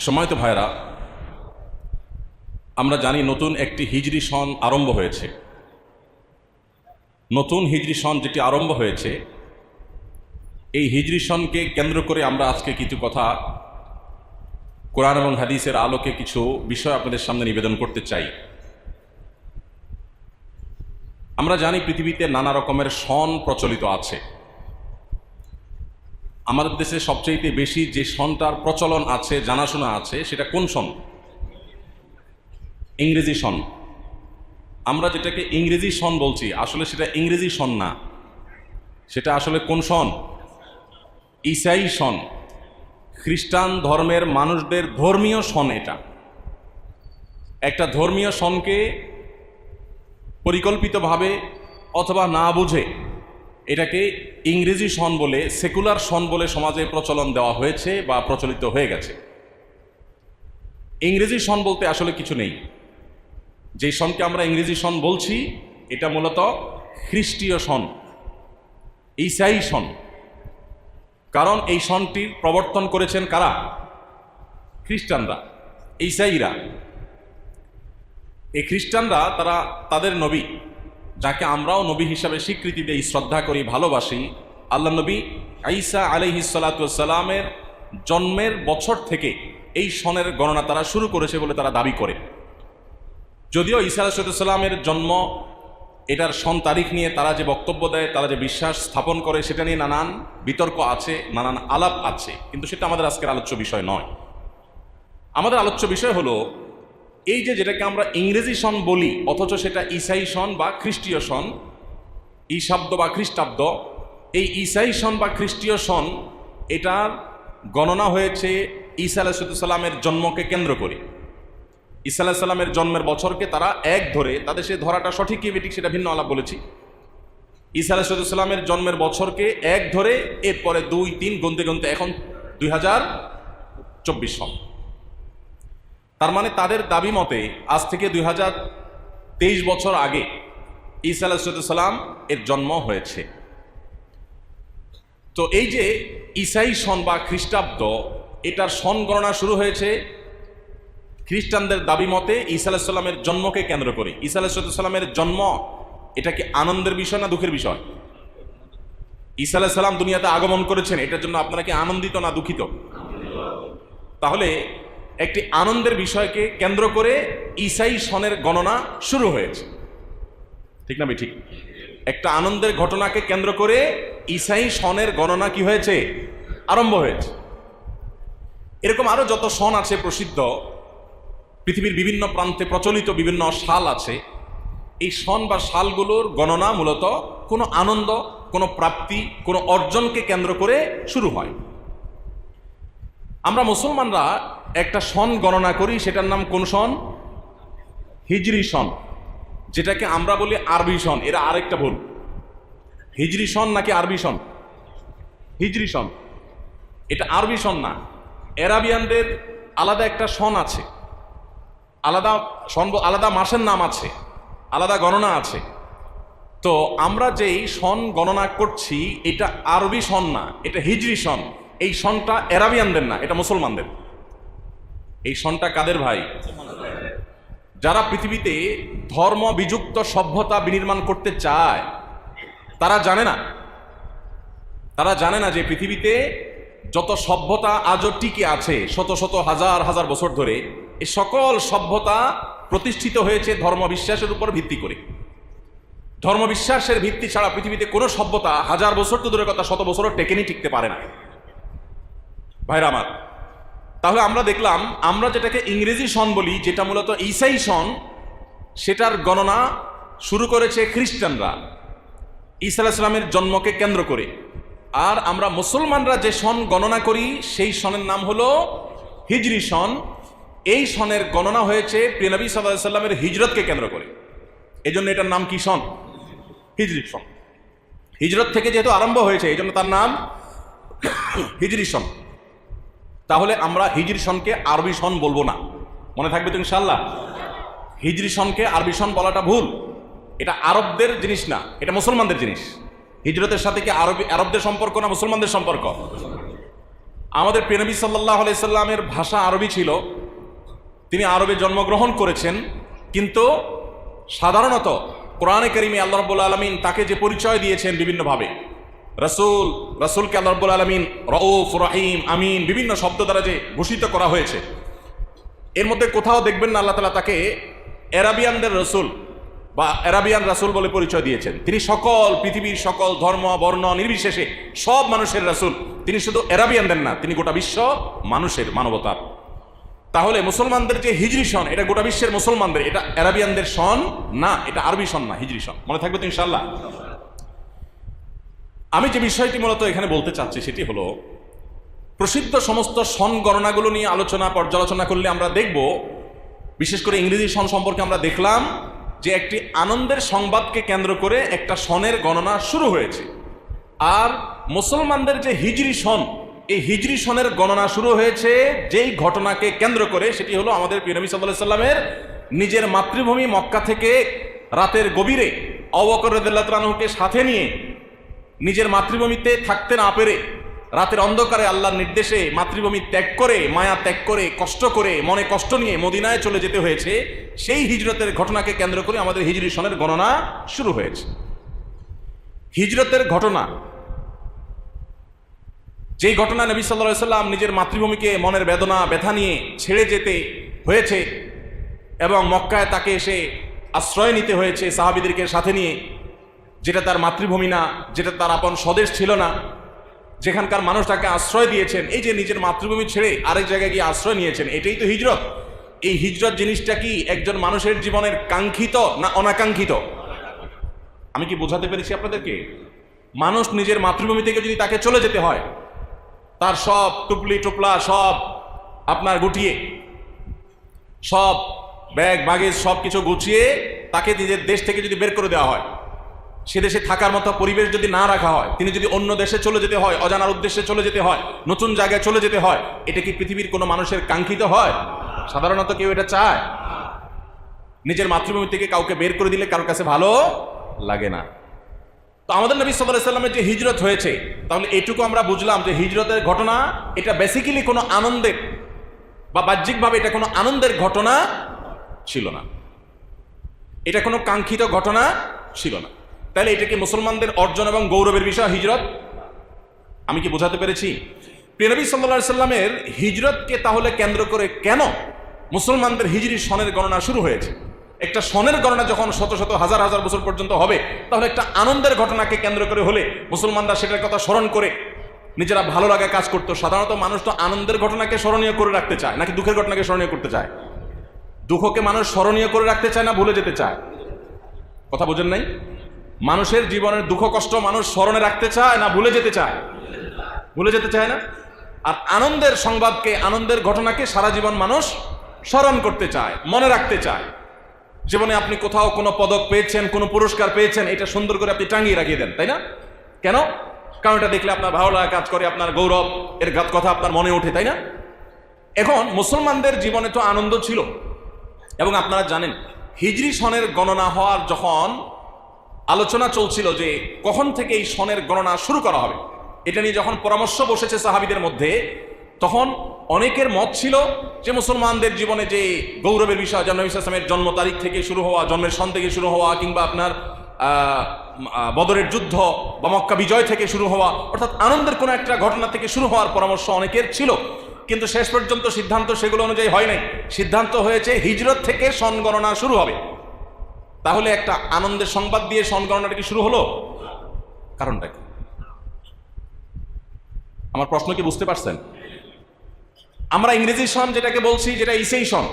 সম্মানিত ভাইরা, আমরা জানি নতুন একটি হিজরি সন আরম্ভ হয়েছে। নতুন হিজরি সন যেটি আরম্ভ হয়েছে, এই হিজরি সনকে কেন্দ্র করে আমরা আজকে কিছু কথা কোরআন এবং হাদিসের আলোকে কিছু বিষয় আপনাদের সামনে নিবেদন করতে চাই। আমরা জানি পৃথিবীতে নানা রকমের সন প্রচলিত আছে। আমাদের দেশে সবচেয়ে বেশি যে সনটার প্রচলন আছে, জানাশোনা আছে, সেটা কোন সন? ইংরেজি সন। আমরা যেটাকে ইংরেজি সন বলছি, আসলে সেটা ইংরেজি সন না, সেটা আসলে কোন সন? ঈসাই সন। খ্রিস্টান ধর্মের মানুষদের ধর্মীয় সন। এটা একটা ধর্মীয় সনকে পরিকল্পিতভাবে অথবা না বুঝে এটাকে ইংরেজি সন বলে, সেকুলার সন বলে সমাজে প্রচলন দেওয়া হয়েছে বা প্রচলিত হয়ে গেছে। ইংরেজি সন বলতে আসলে কিছু নেই। যে সনকে আমরা ইংরেজি সন বলছি, এটা মূলত খ্রিস্টীয় সন, ঈসাই সন। কারণ এই সনটির প্রবর্তন করেছেন কারা? খ্রিস্টানরা, ঈসাইরা। এই খ্রিস্টানরা তারা তাদের নবী, যাকে আমরাও নবী হিসাবে স্বীকৃতি দেই, শ্রদ্ধা করি, ভালোবাসি, আল্লাহ নবী ঈসা আলাইহিস সালাতু ওয়াস সালামের জন্মের বছর থেকে এই সনের গণনা তারা শুরু করেছে বলে তারা দাবি করে। যদিও ঈসা আলাইহিস সালামের জন্ম, এটার সন তারিখ নিয়ে তারা যে বক্তব্য দেয়, তারা যে বিশ্বাস স্থাপন করে, সেটা নিয়ে নানান বিতর্ক আছে, নানান আলাপ আছে, কিন্তু সেটা আমাদের আজকের আলোচ্য বিষয় নয়। আমাদের আলোচ্য বিষয় হলো এই যে যেটাকে আমরা ইংরেজি সন বলি, অথচ সেটা ঈসাই সন বা খ্রিস্টীয় সন, ঈশাব্দ বা খ্রিস্টাব্দ। এই ঈসাই সন বা খ্রিস্টীয় সন, এটার গণনা হয়েছে ঈসা আলাইহিস সালামের জন্মকে কেন্দ্র করে। ঈসা আলাইহিস সালামের জন্মের বছরকে তারা এক ধরে, তাদের সে ধরাটা সঠিক কি বেঠিক সেটা ভিন্ন আলাপ বলেছি। ঈসা আলাইহিস সালামের জন্মের বছরকে এক ধরে, এরপরে 2, 3 গুনতে গুনতে এখন 2024 সন। তার মানে তাদের দাবি মতে আজ থেকে 2023 বছর আগে ঈসা আলাইহিস সালাম এর জন্ম হয়েছে। তো এই যে ঈসাই সন বা খ্রিস্টাব্দ, এটার সন গণনা শুরু হয়েছে খ্রিস্টানদের দাবি মতে ঈসা আলাইহিস সালামের জন্মকে কেন্দ্র করে। ঈসা আলাইহিস সালামের জন্ম, এটা কি আনন্দের বিষয় না দুঃখের বিষয়? ঈসা আলাইহিস সালাম দুনিয়াতে আগমন করেছেন, এটার জন্য আপনারা কি আনন্দিত না দুঃখিত? তাহলে একটি আনন্দের বিষয়কে কেন্দ্র করে ঈসাই সনের গণনা শুরু হয়েছে, ঠিক না ঠিক? একটা আনন্দের ঘটনাকে কেন্দ্র করে ঈসাই সনের গণনা কি হয়েছে? আরম্ভ হয়েছে। এরকম আরো যত সন আছে প্রসিদ্ধ, পৃথিবীর বিভিন্ন প্রান্তে প্রচলিত বিভিন্ন সাল আছে। এই সন বা সালগুলোর গণনা মূলত কোনো আনন্দ, কোনো প্রাপ্তি, কোনো অর্জনকে কেন্দ্র করে শুরু হয়। আমরা মুসলমানরা একটা সন গণনা করি, সেটার নাম কোন সন? হিজরি সন, যেটাকে আমরা বলি আরবি সন। এরা আরেকটা ভুল। হিজরি সন নাকি আরবি সন? হিজরি সন, এটা আরবি সন না। অ্যারাবিয়ানদের আলাদা একটা সন আছে, আলাদা সন, আলাদা মাসের নাম আছে, আলাদা গণনা আছে। তো আমরা যেই সন গণনা করছি, এটা আরবি সন না, এটা হিজরি সন। এই সনটা অ্যারাবিয়ানদের না, এটা মুসলমানদের। এই সনটা কাদের ভাই? যারা পৃথিবীতে ধর্ম বিযুক্ত সভ্যতা বিনির্মাণ করতে চায়, তারা জানে না যে পৃথিবীতে যত সভ্যতা আজও টিকে আছে শত শত হাজার হাজার বছর ধরে, এই সকল সভ্যতা প্রতিষ্ঠিত হয়েছে ধর্মবিশ্বাসের উপর ভিত্তি করে। ধর্মবিশ্বাসের ভিত্তি ছাড়া পৃথিবীতে কোনো সভ্যতা হাজার বছর তো দূরের কথা, শত বছরও টিকতে পারে না। ভাইরা আমার, তাহলে আমরা দেখলাম, আমরা যেটাকে ইংরেজি সন বলি, যেটা মূলত ঈসাই সন, সেটার গণনা শুরু করেছে খ্রিস্টানরা ঈসা আলাইহিস সালামের জন্মকে কেন্দ্র করে। আর আমরা মুসলমানরা যে সন গণনা করি, সেই সনের নাম হলো হিজরি সন। এই সনের গণনা হয়েছে প্রিয় নবী সাল্লাল্লাহু আলাইহি সাল্লামের হিজরতকে কেন্দ্র করে। এই জন্য এটার নাম কি সন? হিজরি সন। হিজরত থেকে যেহেতু আরম্ভ হয়েছে, এই জন্য তার নাম হিজরি সন। তাহলে আমরা হিজরি সনকে আরবি সন বলবো না, মনে থাকবে তো ইনশাআল্লাহ। হিজরি সনকে আরবি সন বলাটা ভুল। এটা আরবদের জিনিস না, এটা মুসলমানদের জিনিস। হিজরতের সাথে কি আরবদের সম্পর্ক না মুসলমানদের সম্পর্ক? আমাদের প্রিয় নবী সাল্লাল্লাহু আলাইহি সাল্লামের ভাষা আরবি ছিল, তিনি আরবে জন্মগ্রহণ করেছেন, কিন্তু সাধারণত কোরআনে কারিমে আল্লাহ রাব্বুল আলামিন তাকে যে পরিচয় দিয়েছেন বিভিন্নভাবে, রাসূলকে আল্লাহ রাব্বুল আলামিন রউফ, রহিম, আমিন বিভিন্ন শব্দ দ্বারা যে ভূষিত করা হয়েছে, এর মধ্যে কোথাও দেখবেন না আল্লাহ তাআলা তাকে আরাবিয়ানদের রাসূল বা আরাবিয়ান রাসূল বলে পরিচয় দিয়েছেন। তিনি সকল পৃথিবীর সকল ধর্ম বর্ণ নির্বিশেষে সব মানুষের রাসূল। তিনি শুধু আরাবিয়ানদের না, তিনি গোটা বিশ্ব মানুষের, মানবতার। তাহলে মুসলমানদের যে হিজরি সন, এটা গোটা বিশ্বের মুসলমানদের, এটা আরাবিয়ানদের সন না, এটা আরবি সন না, হিজরি সন। মনে থাকবে তো ইনশাআল্লাহ। আমি যে বিষয়টি মূলত এখানে বলতে চাচ্ছি সেটি হলো, প্রসিদ্ধ সমস্ত সন গণনাগুলো নিয়ে আলোচনা পর্যালোচনা করলে আমরা দেখব, বিশেষ করে ইংরেজি সন সম্পর্কে আমরা দেখলাম যে একটি আনন্দের সংবাদকে কেন্দ্র করে একটা সনের গণনা শুরু হয়েছে। আর মুসলমানদের যে হিজরি সন, এই হিজরি সনের গণনা শুরু হয়েছে যেই ঘটনাকে কেন্দ্র করে, সেটি হলো আমাদের প্রিয় নবী সাল্লাল্লাহু আলাইহি সাল্লামের নিজের মাতৃভূমি মক্কা থেকে রাতের গভীরে আবু বকর রাদিয়াল্লাহু তাআলা আনহুকে সাথে নিয়ে নিজের মাতৃভূমিতে থাকতে না পেরে রাতের অন্ধকারে আল্লাহর নির্দেশে মাতৃভূমি ত্যাগ করে, মায়া ত্যাগ করে, কষ্ট করে, মনে কষ্ট নিয়ে মদিনায় চলে যেতে হয়েছে। সেই হিজরতের ঘটনাকে কেন্দ্র করে আমাদের হিজরি সনের গণনা শুরু হয়েছে। হিজরতের ঘটনা, যেই ঘটনা নবী সাল্লাল্লাহু আলাইহি সাল্লাম নিজের মাতৃভূমিকে মনের বেদনা ব্যথা নিয়ে ছেড়ে যেতে হয়েছে এবং মক্কায় তাকে এসে আশ্রয় নিতে হয়েছে সাহাবীদেরকে সাথে নিয়ে, যেটা তার মাতৃভূমি না, যেটা তার আপন স্বদেশ ছিল না, যেখানকার মানুষ তাকে আশ্রয় দিয়েছেন। এই যে নিজের মাতৃভূমি ছেড়ে আরেক জায়গায় গিয়ে আশ্রয় নিয়েছেন, এটাই তো হিজরত। এই হিজরত জিনিসটা কি একজন মানুষের জীবনের কাঙ্ক্ষিত না অনাকাঙ্ক্ষিত? আমি কি বোঝাতে পেরেছি আপনাদেরকে? মানুষ নিজের মাতৃভূমি থেকে যদি তাকে চলে যেতে হয়, তার সব টুপলি টুপলা সব আপনার গুটিয়ে, সব ব্যাগ বাগেজ সব কিছু গুছিয়ে তাকে নিজের দেশ থেকে যদি বের করে দেওয়া হয়, সে দেশে থাকার মতো পরিবেশ যদি না রাখা হয়, তিনি যদি অন্য দেশে চলে যেতে হয়, অজানার উদ্দেশ্যে চলে যেতে হয়, নতুন জায়গায় চলে যেতে হয়, এটা কি পৃথিবীর কোনো মানুষের কাঙ্ক্ষিত হয়? সাধারণত কেউ এটা চায়? নিজের মাতৃভূমি থেকে কাউকে বের করে দিলে কারোর কাছে ভালো লাগে না। তো আমাদের নবী সাল্লাল্লাহু আলাইহি সাল্লামের যে হিজরত হয়েছে, তাহলে এটুকু আমরা বুঝলাম যে হিজরতের ঘটনা এটা বেসিক্যালি কোনো আনন্দের বা বাহ্যিকভাবে এটা কোনো আনন্দের ঘটনা ছিল না, এটা কোনো কাঙ্ক্ষিত ঘটনা ছিল না। তাহলে এটা কি মুসলমানদের অর্জন এবং গৌরবের বিষয় হিজরত? আমি কি বোঝাতে পেরেছি? প্রিয় নবী সাল্লাল্লাহু আলাইহি সাল্লামের হিজরতকে তাহলে কেন্দ্র করে কেন মুসলমানদের হিজরি সনের গণনা শুরু হয়েছে? একটা সনের গণনা যখন শত শত হাজার হাজার বছর পর্যন্ত হবে, তাহলে একটা আনন্দের ঘটনাকে কেন্দ্র করে হলে মুসলমানরা সেটার কথা স্মরণ করে নিজেরা ভালো লাগা কাজ করতো। সাধারণত মানুষ তো আনন্দের ঘটনাকে স্মরণীয় করে রাখতে চায় নাকি দুঃখের ঘটনাকে স্মরণীয় করতে চায়? দুঃখকে মানুষ স্মরণীয় করে রাখতে চায় না ভুলে যেতে চায়? কথা বোঝেন নাই? মানুষের জীবনের দুঃখ কষ্ট মানুষ স্মরণে রাখতে চায় না ভুলে যেতে চায়? ভুলে যেতে চায় না। আর আনন্দের সংবাদকে, আনন্দের ঘটনাকে সারা জীবন মানুষ স্মরণ করতে চায়, মনে রাখতে চায়। জীবনে আপনি কোথাও কোনো পদক পেয়েছেন, কোনো পুরস্কার পেয়েছেন, এটা সুন্দর করে আপনি টাঙিয়ে রাখিয়ে দেন, তাই না? কেন? কারণ এটা দেখলে আপনার ভালো লাগা কাজ করে, আপনার গৌরব এর কথা আপনার মনে ওঠে, তাই না? এখন মুসলমানদের জীবনে তো আনন্দ ছিল, এবং আপনারা জানেন হিজরি সনের গণনা হওয়ার যখন আলোচনা চলছিল যে কখন থেকে এই সনের গণনা শুরু করা হবে, এটা নিয়ে যখন পরামর্শ বসেছে সাহাবীদের মধ্যে, তখন অনেকের মত ছিল যে মুসলমানদের জীবনে যে গৌরবের বিষয়, নবী সাল্লাল্লাহু আলাইহি ওয়াসাল্লামের জন্ম তারিখ থেকে শুরু হওয়া, জন্মের সন থেকে শুরু হওয়া, কিংবা আপনার বদরের যুদ্ধ বা মক্কা বিজয় থেকে শুরু হওয়া, অর্থাৎ আনন্দের কোনো একটা ঘটনা থেকে শুরু হওয়ার পরামর্শ অনেকের ছিল। কিন্তু শেষ পর্যন্ত সিদ্ধান্ত সেগুলো অনুযায়ী হয় নাই। সিদ্ধান্ত হয়েছে হিজরত থেকে সন গণনা শুরু হবে। তাহলে একটা আনন্দের সংবাদ দিয়ে সন গণনাটা কি শুরু হলো? কারণটা কি? আমার প্রশ্ন কি বুঝতে পারছেন? আমরা ইংরেজি সন যেটাকে বলছি, যেটা ঈসাই সন,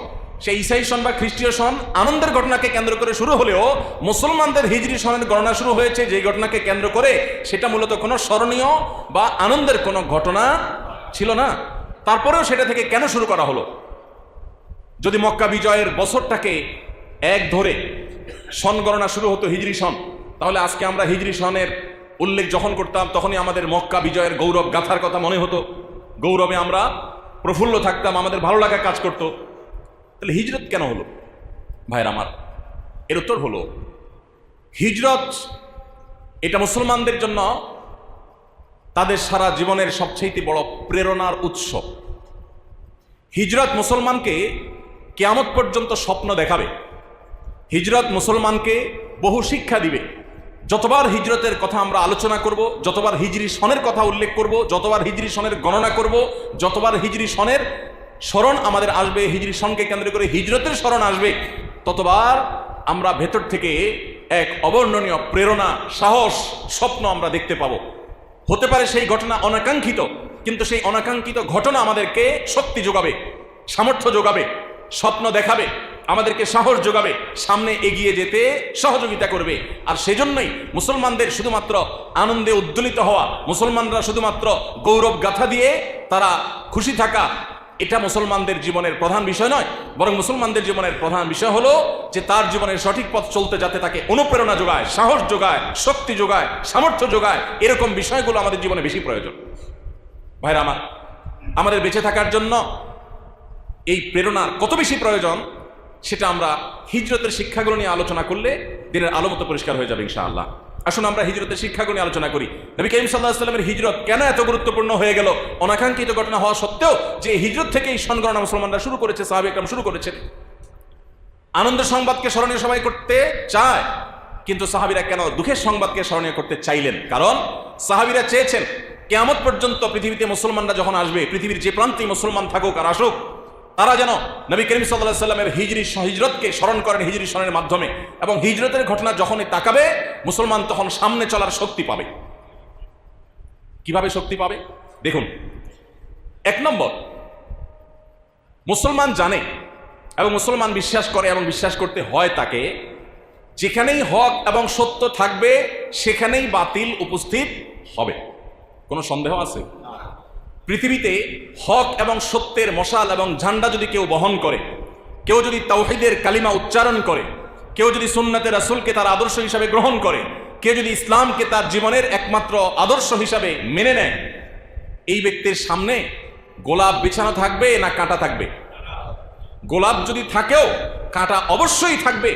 সেই ঈসাই সন বা খ্রিস্টীয় সন আনন্দের ঘটনাকে কেন্দ্র করে শুরু হলেও মুসলমানদের হিজরি সনের গণনা শুরু হয়েছে যে ঘটনাকে কেন্দ্র করে, সেটা মূলত কোনো স্মরণীয় বা আনন্দের কোনো ঘটনা ছিল না। তারপরেও সেটা থেকে কেন শুরু করা হলো? যদি মক্কা বিজয়ের বছরটাকে এক ধরে সন গণনা শুরু হতো হিজরি সন, তাহলে আজকে আমরা হিজরি সনের উল্লেখ যখন করতাম তখনই আমাদের মক্কা বিজয়ের গৌরব গাথার কথা মনে হতো, গৌরবে আমরা প্রফুল্ল থাকতাম, আমাদের ভালো লাগা কাজ করতো। তাহলে হিজরত কেন হলো ভাইরা আমার? এর উত্তর হলো, হিজরত এটা মুসলমানদের জন্য তাদের সারা জীবনের সবচেয়ে বড় প্রেরণার উৎস। হিজরত মুসলমানকে কিয়ামত পর্যন্ত স্বপ্ন দেখাবে। হিজরত মুসলমানকে বহু শিক্ষা দিবে। যতবার হিজরতের কথা আমরা আলোচনা করব, যতবার হিজরি সনের কথা উল্লেখ করব, যতবার হিজরি সনের গণনা করব, যতবার হিজরি সনের স্মরণ আমাদের আসবে, হিজরি সনকে কেন্দ্র করে হিজরতের স্মরণ আসবে, ততবার আমরা ভেতর থেকে এক অবর্ণনীয় প্রেরণা, সাহস, স্বপ্ন আমরা দেখতে পাবো। হতে পারে সেই ঘটনা অনাকাঙ্ক্ষিত, কিন্তু সেই অনাকাঙ্ক্ষিত ঘটনা আমাদেরকে শক্তি যোগাবে, সামর্থ্য যোগাবে, স্বপ্ন দেখাবে, আমাদেরকে সাহস যোগাবে, সামনে এগিয়ে যেতে সহযোগিতা করবে। আর সেজন্যই মুসলমানদের শুধুমাত্র আনন্দে উদ্দোলিত হওয়া, মুসলমানরা শুধুমাত্র গৌরব গাথা দিয়ে তারা খুশি থাকা, এটা মুসলমানদের জীবনের প্রধান বিষয় নয়। বরং মুসলমানদের জীবনের প্রধান বিষয় হলো যে তার জীবনের সঠিক পথ চলতে যাতে তাকে অনুপ্রেরণা যোগায়, সাহস যোগায়, শক্তি যোগায়, সামর্থ্য যোগায়। এরকম বিষয়গুলো আমাদের জীবনে বেশি প্রয়োজন। ভাইরা আমার, আমাদের বেঁচে থাকার জন্য এই প্রেরণার কত বেশি প্রয়োজন সেটা আমরা হিজরতের শিক্ষাগুলো নিয়ে আলোচনা করলে দিনের আলো মতো পরিষ্কার হয়ে যাবে ইনশাআল্লাহ। আসুন আমরা হিজরতের শিক্ষাগুলো নিয়ে আলোচনা করি। নবী করিম সাল্লাল্লাহু আলাইহি ওয়াসাল্লামের হিজরত কেন এত গুরুত্বপূর্ণ হয়ে গেল? অনাকাঙ্ক্ষিত ঘটনা হওয়া সত্ত্বেও যে হিজরত থেকে এই সনগণনা মুসলমানরা শুরু করেছে, সাহাবা একরাম শুরু করেছেন। আনন্দের সংবাদকে স্মরণীয় সবাই করতে চায়, কিন্তু সাহাবীরা কেন দুঃখের সংবাদকে স্মরণীয় করতে চাইলেন? কারণ সাহাবীরা চেয়েছেন কিয়ামত পর্যন্ত পৃথিবীতে মুসলমানরা যখন আসবে, পৃথিবীর যে প্রান্তেই মুসলমান থাকুক আর আসুক, তারা যেন নবী করিম সাল্লাল্লাহু আলাইহি ওয়াসাল্লামের হিজরতকে স্মরণ করেন হিজরি সনের মাধ্যমে। এবং হিজরতের ঘটনা যখনই তাকাবে, মুসলমান তখন সামনে চলার শক্তি পাবে। কিভাবে শক্তি পাবে? দেখুন, এক নম্বর, মুসলমান জানে এবং মুসলমান বিশ্বাস করে এবং বিশ্বাস করতে হয় তাকে, যেখানেই হক এবং সত্য থাকবে সেখানেই বাতিল উপস্থিত হবে। কোনো সন্দেহ আছে? পৃথিবীতে হক এবং সত্যের মশাল এবং ঝান্ডা যদি কেউ বহন করে, কেউ যদি তাওহীদের কালিমা উচ্চারণ করে, কেউ যদি সুন্নাতে রাসূলকে তার আদর্শ হিসাবে গ্রহণ করে, কেউ যদি ইসলামকে তার জীবনের একমাত্র আদর্শ হিসাবে মেনে নেয়, এই ব্যক্তির সামনে গোলাপ বিছানো থাকবে না কাঁটা থাকবে? গোলাপ যদি থাকেও কাঁটা অবশ্যই থাকবে,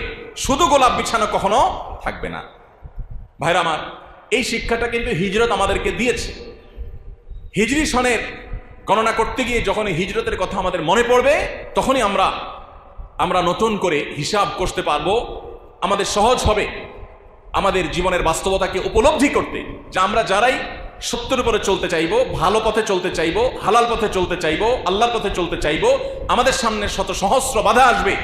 শুধু গোলাপ বিছানো কখনো থাকবে না। ভাইরা আমার, এই শিক্ষাটা কিন্তু হিজরত আমাদেরকে দিয়েছে। হিজরি সনের গণনা করতে গিয়ে যখনই হিজরতের কথা আমাদের মনে পড়বে, তখনই আমরা নতুন করে হিসাব করতে পারবো। আমাদের সহজ হবে আমাদের জীবনের বাস্তবতাকে উপলব্ধি করতে, যে আমরা যারাই সত্যের উপরে চলতে চাইবো, ভালো পথে চলতে চাইবো, হালাল পথে চলতে চাইবো, আল্লাহর পথে চলতে চাইবো, আমাদের সামনে শত সহস্র বাধা আসবে।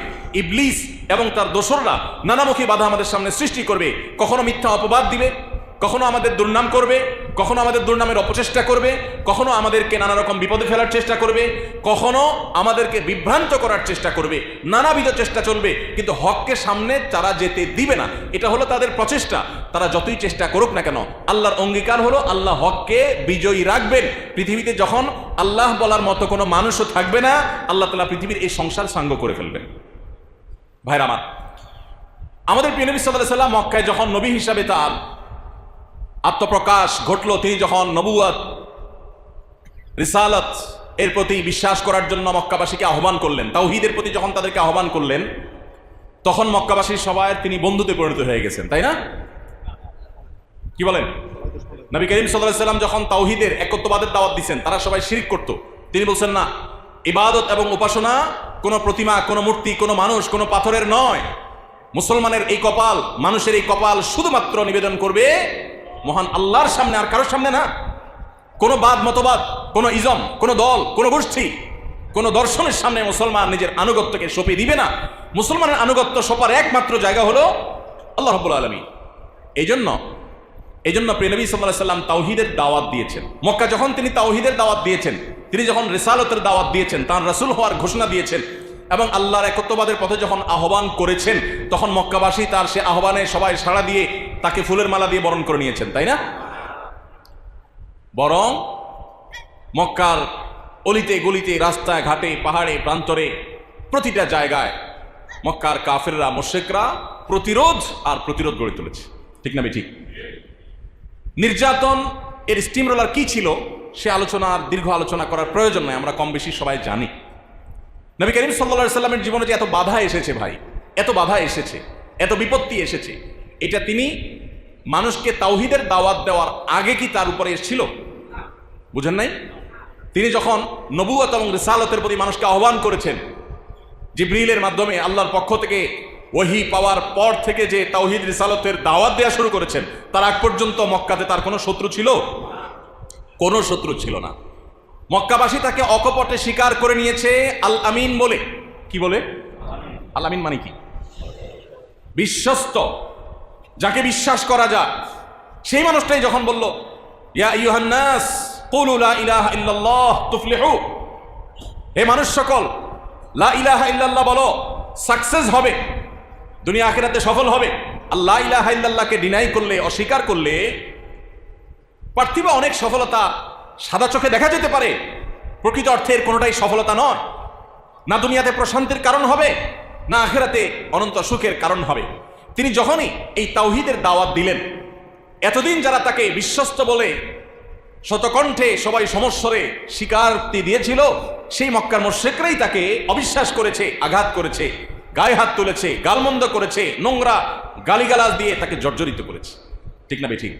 ইবলিস এবং তার দোসররা নানামুখী বাধা আমাদের সামনে সৃষ্টি করবে। কখনো মিথ্যা অপবাদ দিবে, কখনো আমাদের দুর্নাম করবে, কখনো আমাদের দুর্নামের অপচেষ্টা করবে, কখনো আমাদেরকে নানা রকম বিপদে ফেলার চেষ্টা করবে, কখনো আমাদেরকে বিভ্রান্ত করার চেষ্টা করবে, নানাবিধ চেষ্টা চলবে। কিন্তু হককে সামনে তারা যেতে দিবে না। এটা হলো তাদের প্রচেষ্টা। তারা যতই চেষ্টা করুক না কেন, আল্লাহর অঙ্গীকার হলো আল্লাহ হককে বিজয়ী রাখবেন। পৃথিবীতে যখন আল্লাহ বলার মতো কোনো মানুষও থাকবে না, আল্লাহ তাআলা পৃথিবীর এই সংসার সাঙ্গ করে ফেলবেন। ভাইরা আমার, আমাদের প্রিয় নবী সাল্লাল্লাহু আলাইহি ওয়াসাল্লাম মক্কায় যখন নবী হিসাবে তার আত্মপ্রকাশ ঘটলো, তিনি যখন নবুয়ত, রিসালাত এর প্রতি বিশ্বাস করার জন্য মক্কাবাসীকে আহ্বান করলেন, তাওহীদের প্রতি যখন তাদেরকে আহ্বান করলেন, তখন মক্কাবাসীর সবাই তিনি বন্ধুতে পরিণত হয়ে গেছেন, তাই না? কি বলেন? নবী করিম সাল্লাল্লাহু আলাইহি ওয়াসাল্লাম যখন তাওহীদের একত্ববাদের দাওয়াত দিচ্ছেন, তারা সবাই শিরক করত। তিনি বলছেন, না, ইবাদত এবং উপাসনা কোনো প্রতিমা, কোনো মূর্তি, কোনো মানুষ, কোনো পাথরের নয়। মুসলমানের এই কপাল, মানুষের এই কপাল শুধুমাত্র নিবেদন করবে মহান আল্লাহর সামনে, আর কারোর সামনে না। কোনো বাদ মতবাদ, কোনো ইজম, কোনো দল, কোনো গোষ্ঠী, কোনো দর্শনের সামনে মুসলমান নিজের আনুগত্যকে সঁপে দিবে না। মুসলমানের আনুগত্য সপার একমাত্র জায়গা হলো আল্লাহ রাব্বুল আলামিন। এই জন্য প্রিয় নবী সাল্লাল্লাহু আলাইহি ওয়াসাল্লাম তাওহীদের দাওয়াত দিয়েছেন। মক্কা যখন তিনি তাওহীদের দাওয়াত দিয়েছেন, তিনি যখন রিসালাতের দাওয়াত দিয়েছেন, তার রাসূল হওয়ার ঘোষণা দিয়েছেন এবং আল্লাহর একত্ববাদের পথে যখন আহ্বান করেছেন, তখন মক্কাবাসী তার সে আহ্বানে সবাই সাড়া দিয়ে তাকে ফুলের মালা দিয়ে বরণ করে নিয়েছেন, তাই না? বরং মক্কার অলিতে গলিতে, রাস্তায় ঘাটে, পাহাড়ে, প্রান্তরে, প্রতিটা জায়গায় মক্কার কাফেররা, মুশরিকরা প্রতিরোধ গড়ে তুলেছে। ঠিক না ঠিক? নির্যাতন এর স্টিম রোলার কি ছিল সে দীর্ঘ আলোচনা করার প্রয়োজন নয়, আমরা কম বেশি সবাই জানি। নবী করিম সাল্লাল্লাহু আলাইহি ওয়াসাল্লামের জীবনে যে এত বাধা এসেছে ভাই, এত বাধা এসেছে, এত বিপত্তি এসেছে, এটা তিনি মানুষকে তাওহীদের দাওয়াত দেওয়ার আগে কি তার উপরে এসেছিল? বুঝেন নাই? তিনি যখন নবুয়ত এবং রিসালতের প্রতি মানুষকে আহ্বান করেছেন, জিবরিলের মাধ্যমে আল্লাহর পক্ষ থেকে ওহী পাওয়ার পর থেকে যে তাওহীদ রিসালতের দাওয়াত দেওয়া শুরু করেছেন, তার আগ পর্যন্ত মক্কাতে তার কোনো শত্রু ছিল? কোনো শত্রু ছিল না। মক্কাবাসী তাকে অকপটে স্বীকার করে নিয়েছে আল আমিন বলে। কি বলে? আল আমিন মানে কি? বিশ্বস্ত, যাকে বিশ্বাস করা যায়। সেই মানুষটাই যখন বলল, ইয়া আইয়ুহান নাস কুলু লা ইলাহা ইল্লাল্লাহ তুফলিহু, হে মানুষ সকল লা ইলাহা ইল্লাল্লাহ বলো, সাকসেস হবে, দুনিয়া আখিরাতে সফল হবে। আল্লাহ ইলাহা ইল্লাল্লাহকে ডিনাই করলে, অস্বীকার করলে পার্থিব অনেক সফলতা সাদা চোখে দেখা যেতে পারে, প্রকৃত অর্থের কোনোটাই সফলতা নয়। না দুনিয়াতে প্রশান্তির কারণ হবে, না আখিরাতে অনন্ত সুখের কারণ হবে। তিনি যখনই এই তাওহীদের দাওয়াত দিলেন, এতদিন যারা তাকে বিশ্বস্ত বলে শতকণ্ঠে সবাই সমস্বরে স্বীকারোক্তি দিয়েছিল, সেই মক্কার মুশরিকরাই তাকে অবিশ্বাস করেছে, আঘাত করেছে, গায়ে হাত তুলেছে, গালমন্দ করেছে, নোংরা গালিগালাজ দিয়ে তাকে জর্জরিত করেছে। ঠিক না বেঠিক?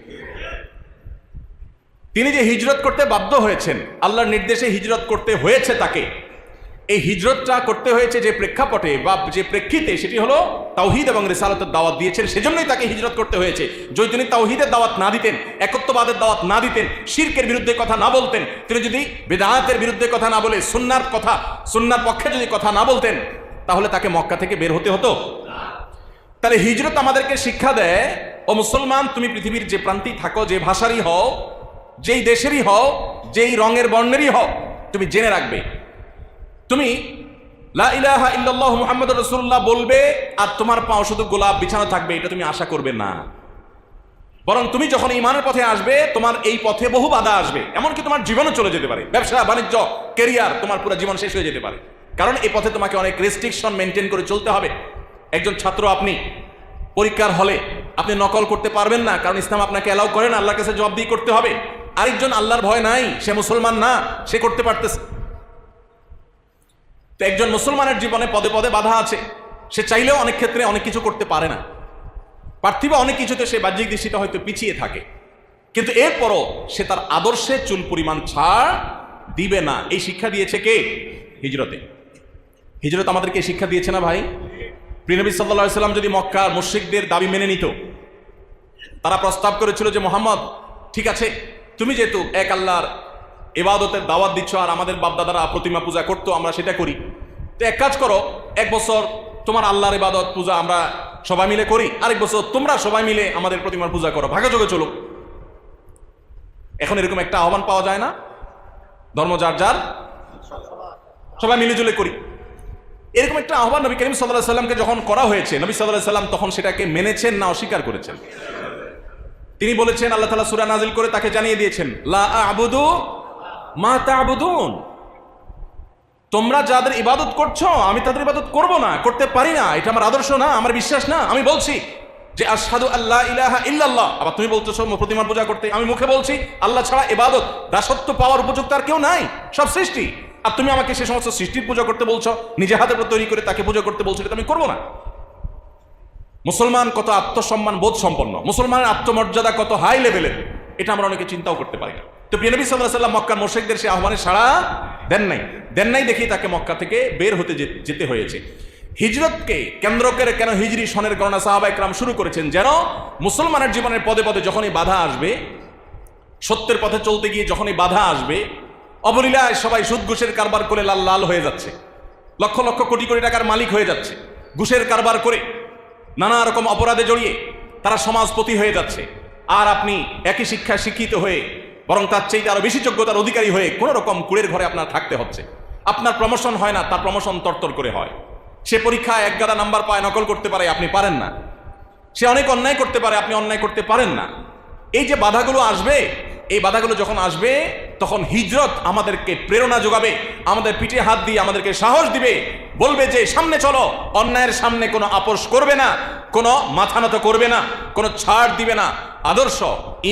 তিনি যে হিজরত করতে বাধ্য হয়েছেন, আল্লাহর নির্দেশে হিজরত করতে হয়েছে তাকে, এই হিজরতটা করতে হয়েছে যে প্রেক্ষাপটে বা যে প্রেক্ষিতে, সেটি হলো তাওহীদ এবং রিসালাতের দাওয়াত দিয়েছেন, সেজন্যই তাকে হিজরত করতে হয়েছে। যদি তিনি তাওহীদের দাওয়াত না দিতেন, একত্ববাদের দাওয়াত না দিতেন, শিরকের বিরুদ্ধে কথা না বলতেন, তিনি যদি বিদআতের বিরুদ্ধে কথা না বলে সুন্নাহর কথা, সুন্নাহর পক্ষে যদি কথা না বলতেন, তাহলে তাকে মক্কা থেকে বের হতে হতো। তাহলে হিজরত আমাদেরকে শিক্ষা দেয়, ও মুসলমান, তুমি পৃথিবীর যে প্রান্তেই থাকো, যে ভাষারই হও, যেই দেশেরই হও, যেই রঙের বর্ণেরই হও, তুমি জেনে রাখবে, তুমি লা ইলাহা ইল্লাল্লাহু মুহাম্মাদুর রাসূলুল্লাহ বলবে আর তোমার পাও শুধু গোলাপ বিছানো থাকবে, এটা তুমি আশা করবে না। বরং তুমি যখন ঈমানের পথে আসবে, তোমার এই পথে বহু বাধা আসবে, এমনকি তোমার জীবনও চলে যেতে পারে, ব্যবসা বাণিজ্য, ক্যারিয়ার, তোমার পুরো জীবন শেষ হয়ে যেতে পারে। কারণ এই পথে তোমাকে অনেক রেস্ট্রিকশন মেনটেন করে চলতে হবে। একজন ছাত্র, আপনি পরীক্ষার হলে আপনি নকল করতে পারবেন না, কারণ ইসলাম আপনাকে অ্যালাউ করে না, আল্লাহর কাছে জবাবদিহি করতে হবে। আরেকজন আল্লাহর ভয় নাই, সে মুসলমান না, সে করতে পারতেছে। তো একজন মুসলমানের জীবনে পদে পদে বাধা আছে, সে চাইলেও অনেক ক্ষেত্রে অনেক কিছু করতে পারে না। পার্থিব অনেক কিছুতে সে বাহ্যিক দৃষ্টিতে হয়তো পিছিয়ে থাকে, কিন্তু এরপরও সে তার আদর্শে চুল পরিমাণ ছাড় দিবে না। এই শিক্ষা দিয়েছে কে? হিজরতে। হিজরত আমাদেরকে শিক্ষা দিয়েছে না ভাই? প্রিয় নবী সাল্লাল্লাহু আলাইহি সাল্লাম যদি মক্কার মুশরিকদের দাবি মেনে নিত, তারা প্রস্তাব করেছিল যে মুহাম্মদ, ঠিক আছে, তুমি যেহেতু এক আল্লাহর ইবাদতের দাওয়াত দিচ্ছ, আর আমাদের বাপদাদারা প্রতিমা পূজা করতো, আমরা সেটা করি, তো এক কাজ করো, এক বছর তোমার আল্লাহর ইবাদত পূজা আমরা সবাই মিলে করি, আরেক বছর তোমরা সবাই মিলে আমাদের প্রতিমার পূজা করো, ভাগাযোগে চলো। এখন এরকম একটা আহ্বান পাওয়া যায় না? ধর্ম যার যার, সবাই মিলেজুলে করি, এরকম একটা আহ্বান নবী করিম সাল্লাল্লাহু আলাইহি সাল্লামকে যখন করা হয়েছে, নবী সাল্লাল্লাহু আলাইহি সাল্লাম তখন সেটাকে মেনেছেন না অস্বীকার করেছেন? তিনি বলেছেন, আল্লাহ তাআলা সূরা নাজিল করে তাকে জানিয়ে দিয়েছেন, লা আ'বুদু মা তা'বুদুন, তোমরা যাদের ইবাদত করছো আমি তাদের ইবাদত করব না, করতে পারি না, এটা আমার আদর্শ না, আমার বিশ্বাস না। আমি বলছি যে আশহাদু আল্লা ইলাহা ইল্লাল্লাহ, আবার তুমি বলতেছো প্রতিমার পূজা করতে। আমি মুখে বলছি আল্লাহ ছাড়া ইবাদত, দাসত্ব পাওয়ার উপযুক্ত আর কেউ নাই, সব সৃষ্টি। আর তুমি আমাকে সে সমস্ত সৃষ্টির পূজা করতে বলছো, নিজে হাতে তৈরি করে তাকে পূজা করতে বলছো, এটা আমি করবো না। মুসলমান কত আত্মসম্মান বোধ সম্পন্ন, মুসলমানের আত্মমর্যাদা কত হাই লেভেলের, এটা আমরা অনেকে চিন্তাও করতে পারি না। তো প্রিয় নবী সাল্লাল্লাহু আলাইহি ওয়াসাল্লাম মক্কার মুশরিকদের সেই আহ্বানে সাড়া দেন নাই দেখেই তাকে মক্কা থেকে বের হতে যেতে হয়েছে। হিজরতকে কেন্দ্র করে কেন হিজরি সনের গণনা সাহাবায়ে কেরাম শুরু করেছেন, যেন মুসলমানের জীবনের পদে পদে যখনই বাধা আসবে, সত্যের পথে চলতে গিয়ে যখনই বাধা আসবে, অবলীলায় সবাই সুদ ঘুষের কারবার করে লাল লাল হয়ে যাচ্ছে, লক্ষ লক্ষ কোটি কোটি টাকার মালিক হয়ে যাচ্ছে, ঘুষের কারবার করে নানা রকম অপরাধে জড়িয়ে তারা সমাজপতি হয়ে যাচ্ছে, আর আপনি একই শিক্ষায় শিক্ষিত হয়ে বরং তার চাইতে আরো বেশি যোগ্যতার অধিকারী হয়ে কোন রকম কুড়ের ঘরে আপনার থাকতে হচ্ছে। আপনার প্রমোশন হয় না, তার প্রমোশন তরতর করে হয়। সে পরীক্ষায় এক গাদা নাম্বার পায়, নকল করতে পারে, আপনি পারেন না। সে অনেক অন্যায় করতে পারে, আপনি অন্যায় করতে পারেন না। এই যে বাধাগুলো আসবে, এই বাধাগুলো যখন আসবে, তখন হিজরত আমাদেরকে প্রেরণা যোগাবে, আমাদের পিঠে হাত দিয়ে আমাদেরকে সাহস দিবে, বলবে যে সামনে চলো, অন্যায়ের সামনে কোনো আপোষ করবে না, কোনো মাথা নত করবে না, কোনো ছাড় দিবে না। আদর্শ,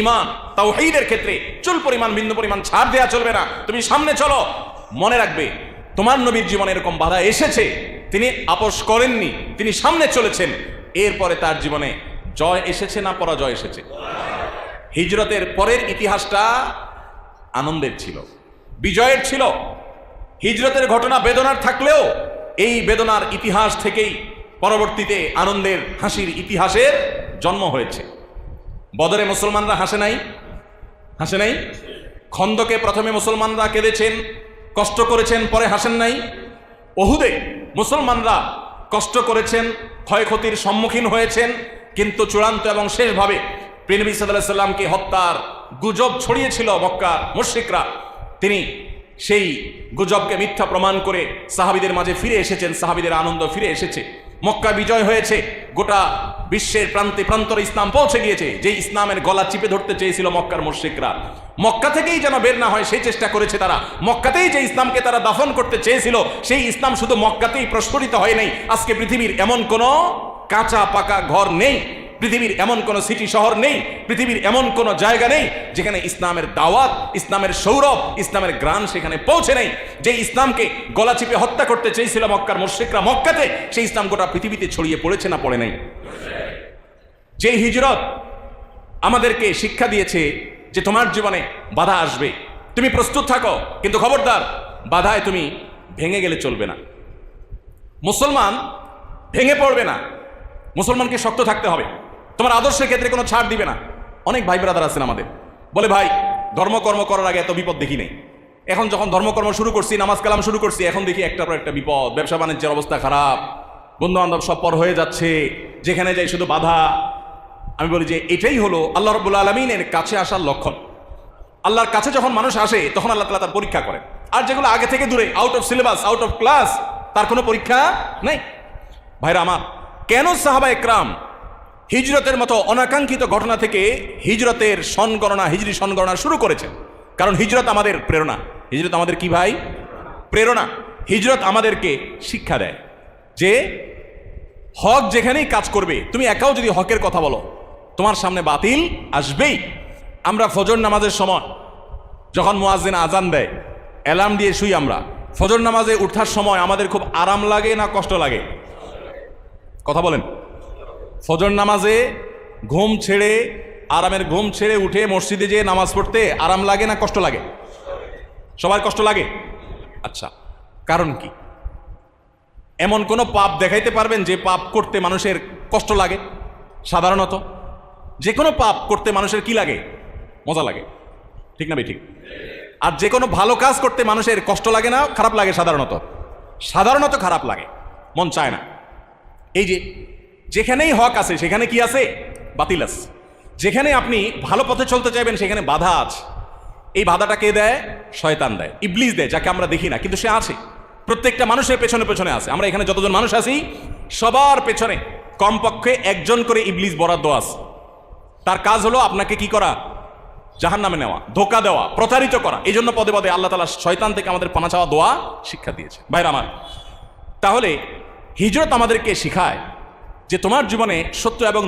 ঈমান, তাওহীদের ক্ষেত্রে চুল পরিমাণ বিন্দু পরিমাণ ছাড় দেয়া চলবে না। তুমি সামনে চলো। মনে রাখবে, তোমার নবীর জীবনে এরকম বাধা এসেছে, তিনি আপোষ করেননি, তিনি সামনে চলেছেন, এরপরে তার জীবনে জয় এসেছে না পরাজয় এসেছে? হিজরতের পরের ইতিহাসটা আনন্দের ছিল, বিজয়ের ছিল। হিজরতের ঘটনা বেদনার থাকলেও এই বেদনার ইতিহাস থেকেই পরবর্তীতে আনন্দের, হাসির ইতিহাসের জন্ম হয়েছে। বদরে মুসলমানরা হাসে নাই? হাসে নাই? খন্দকে প্রথমে মুসলমানরা কেঁদেছেন, কষ্ট করেছেন, পরে হাসেন নাই? ওহুদে মুসলমানরা কষ্ট করেছেন, ক্ষয়ক্ষতির সম্মুখীন হয়েছেন, কিন্তু চূড়ান্ত এবং শেষভাবে প্রিয় নবী সাল্লাল্লাহু আলাইহি সাল্লামকে হত্যার গুজব ছড়িয়েছিল মক্কার মুশরিকরা। তিনি সেই গুজবকে মিথ্যা প্রমাণ করে সাহাবীদের মাঝে ফিরে এসেছেন, সাহাবীদের আনন্দ ফিরে এসেছে, মক্কা বিজয় হয়েছে, গোটা বিশ্বের প্রান্তে প্রান্তরে ইসলাম পৌঁছে গিয়েছে। যে ইসলামের গলা চিপে ধরতে চেয়েছিল মক্কার মুশরিকরা, মক্কা থেকেই যেন বের না হয় সেই চেষ্টা করেছে তারা। মক্কাতেই যে ইসলামকে তারা দাফন করতে চেয়েছিল, সেই ইসলাম শুধু মক্কাতেই প্রস্ফুটিত হয় নাই। আজকে পৃথিবীর এমন কোনো কাঁচা পাকা ঘর নেই, পৃথিবীর এমন কোনো সিটি শহর নেই, পৃথিবীর এমন কোনো জায়গা নেই যেখানে ইসলামের দাওয়াত, ইসলামের সৌরভ, ইসলামের গ্রাণ সেখানে পৌঁছে নেই। যে ইসলামকে গলা চিপে হত্যা করতে চেয়েছিল মক্কার মুশরিকরা মক্কাতে, সেই ইসলাম গোটা পৃথিবীতে ছড়িয়ে পড়েছে না পড়ে নাই? যে হিজরত আমাদেরকে শিক্ষা দিয়েছে যে তোমার জীবনে বাধা আসবে, তুমি প্রস্তুত থাকো, কিন্তু খবরদার বাধায় তুমি ভেঙে গেলে চলবে না। মুসলমান ভেঙে পড়বে না, মুসলমানকে শক্ত থাকতে হবে, তোমার আদর্শের ক্ষেত্রে কোনো ছাড় দিবে না। অনেক ভাই ব্রাদার আছেন আমাদের, বলে ভাই ধর্মকর্ম করার আগে এত বিপদ দেখি নাই, এখন যখন ধর্মকর্ম শুরু করছি, নামাজ কালাম শুরু করছি, এখন দেখি একটার পর একটা বিপদ, ব্যবসা বাণিজ্যের অবস্থা খারাপ, বন্ধু বান্ধব সব পর হয়ে যাচ্ছে, যেখানে যাই শুধু বাধা। আমি বলি যে এটাই হলো আল্লাহ রাব্বুল আলামিনের কাছে আসার লক্ষণ। আল্লাহর কাছে যখন মানুষ আসে তখন আল্লাহ তাআলা তার পরীক্ষা করেন। আর যেগুলো আগে থেকে দূরে, out of syllabus, out of class, তার কোনো পরীক্ষা নেই। ভাইরা আমার, কেন সাহাবা একরাম হিজরতের মতো অনাকাঙ্ক্ষিত ঘটনা থেকে হিজরতের সনগণনা, হিজরি সনগণনা শুরু করেছেন? কারণ হিজরত আমাদের প্রেরণা। হিজরত আমাদের কি ভাই? প্রেরণা। হিজরত আমাদেরকে শিক্ষা দেয় যে হক যেখানেই কাজ করবে, তুমি একাও যদি হকের কথা বলো, তোমার সামনে বাতিল আসবেই। আমরা ফজর নামাজের সময় যখন মুয়াজ্জিন আজান দেয়, অ্যালার্ম দিয়ে শুই, আমরা ফজর নামাজে উঠার সময় আমাদের খুব আরাম লাগে না কষ্ট লাগে? কথা বলেন। ফজর নামাজে ঘুম ছেড়ে, আরামের ঘুম ছেড়ে উঠে মসজিদে যেয়ে নামাজ পড়তে আরাম লাগে না কষ্ট লাগে? সবার কষ্ট লাগে। আচ্ছা, কারণ কি? এমন কোনো পাপ দেখাইতে পারবেন যে পাপ করতে মানুষের কষ্ট লাগে? সাধারণত যে কোনো পাপ করতে মানুষের কি লাগে? মজা লাগে, ঠিক না ঠিক? আর যে কোনো ভালো কাজ করতে মানুষের কষ্ট লাগে না খারাপ লাগে? সাধারণত খারাপ লাগে, মন চায় না। এই যে যেখানেই হক আছে সেখানে কি আছে? বাতিল আছে। যেখানে আপনি ভালো পথে চলতে চাইবেন সেখানে বাধা আছে। এই বাধাটা কে দেয়? শয়তান দেয়, ইবলিস দেয়, যাকে আমরা দেখি না কিন্তু সে আছে। প্রত্যেকটা মানুষের পেছনে পেছনে আছে। আমরা এখানে যতজন মানুষ আছি সবার পেছনে কমপক্ষে একজন করে ইবলিস বরাদ্দ আছে। তার কাজ হলো আপনাকে কি করা? জাহান্নামে নেওয়া, ধোঁকা দেওয়া, প্রতারিত করা। এই জন্য পদে পদে আল্লাহ তাআলা শয়তান থেকে আমাদের পানা চাওয়া দোয়া শিক্ষা দিয়েছে। ভাইরা আমার, তাহলে হিজরত আমাদেরকে শিখায় যে তোমার জীবনে সত্য এবং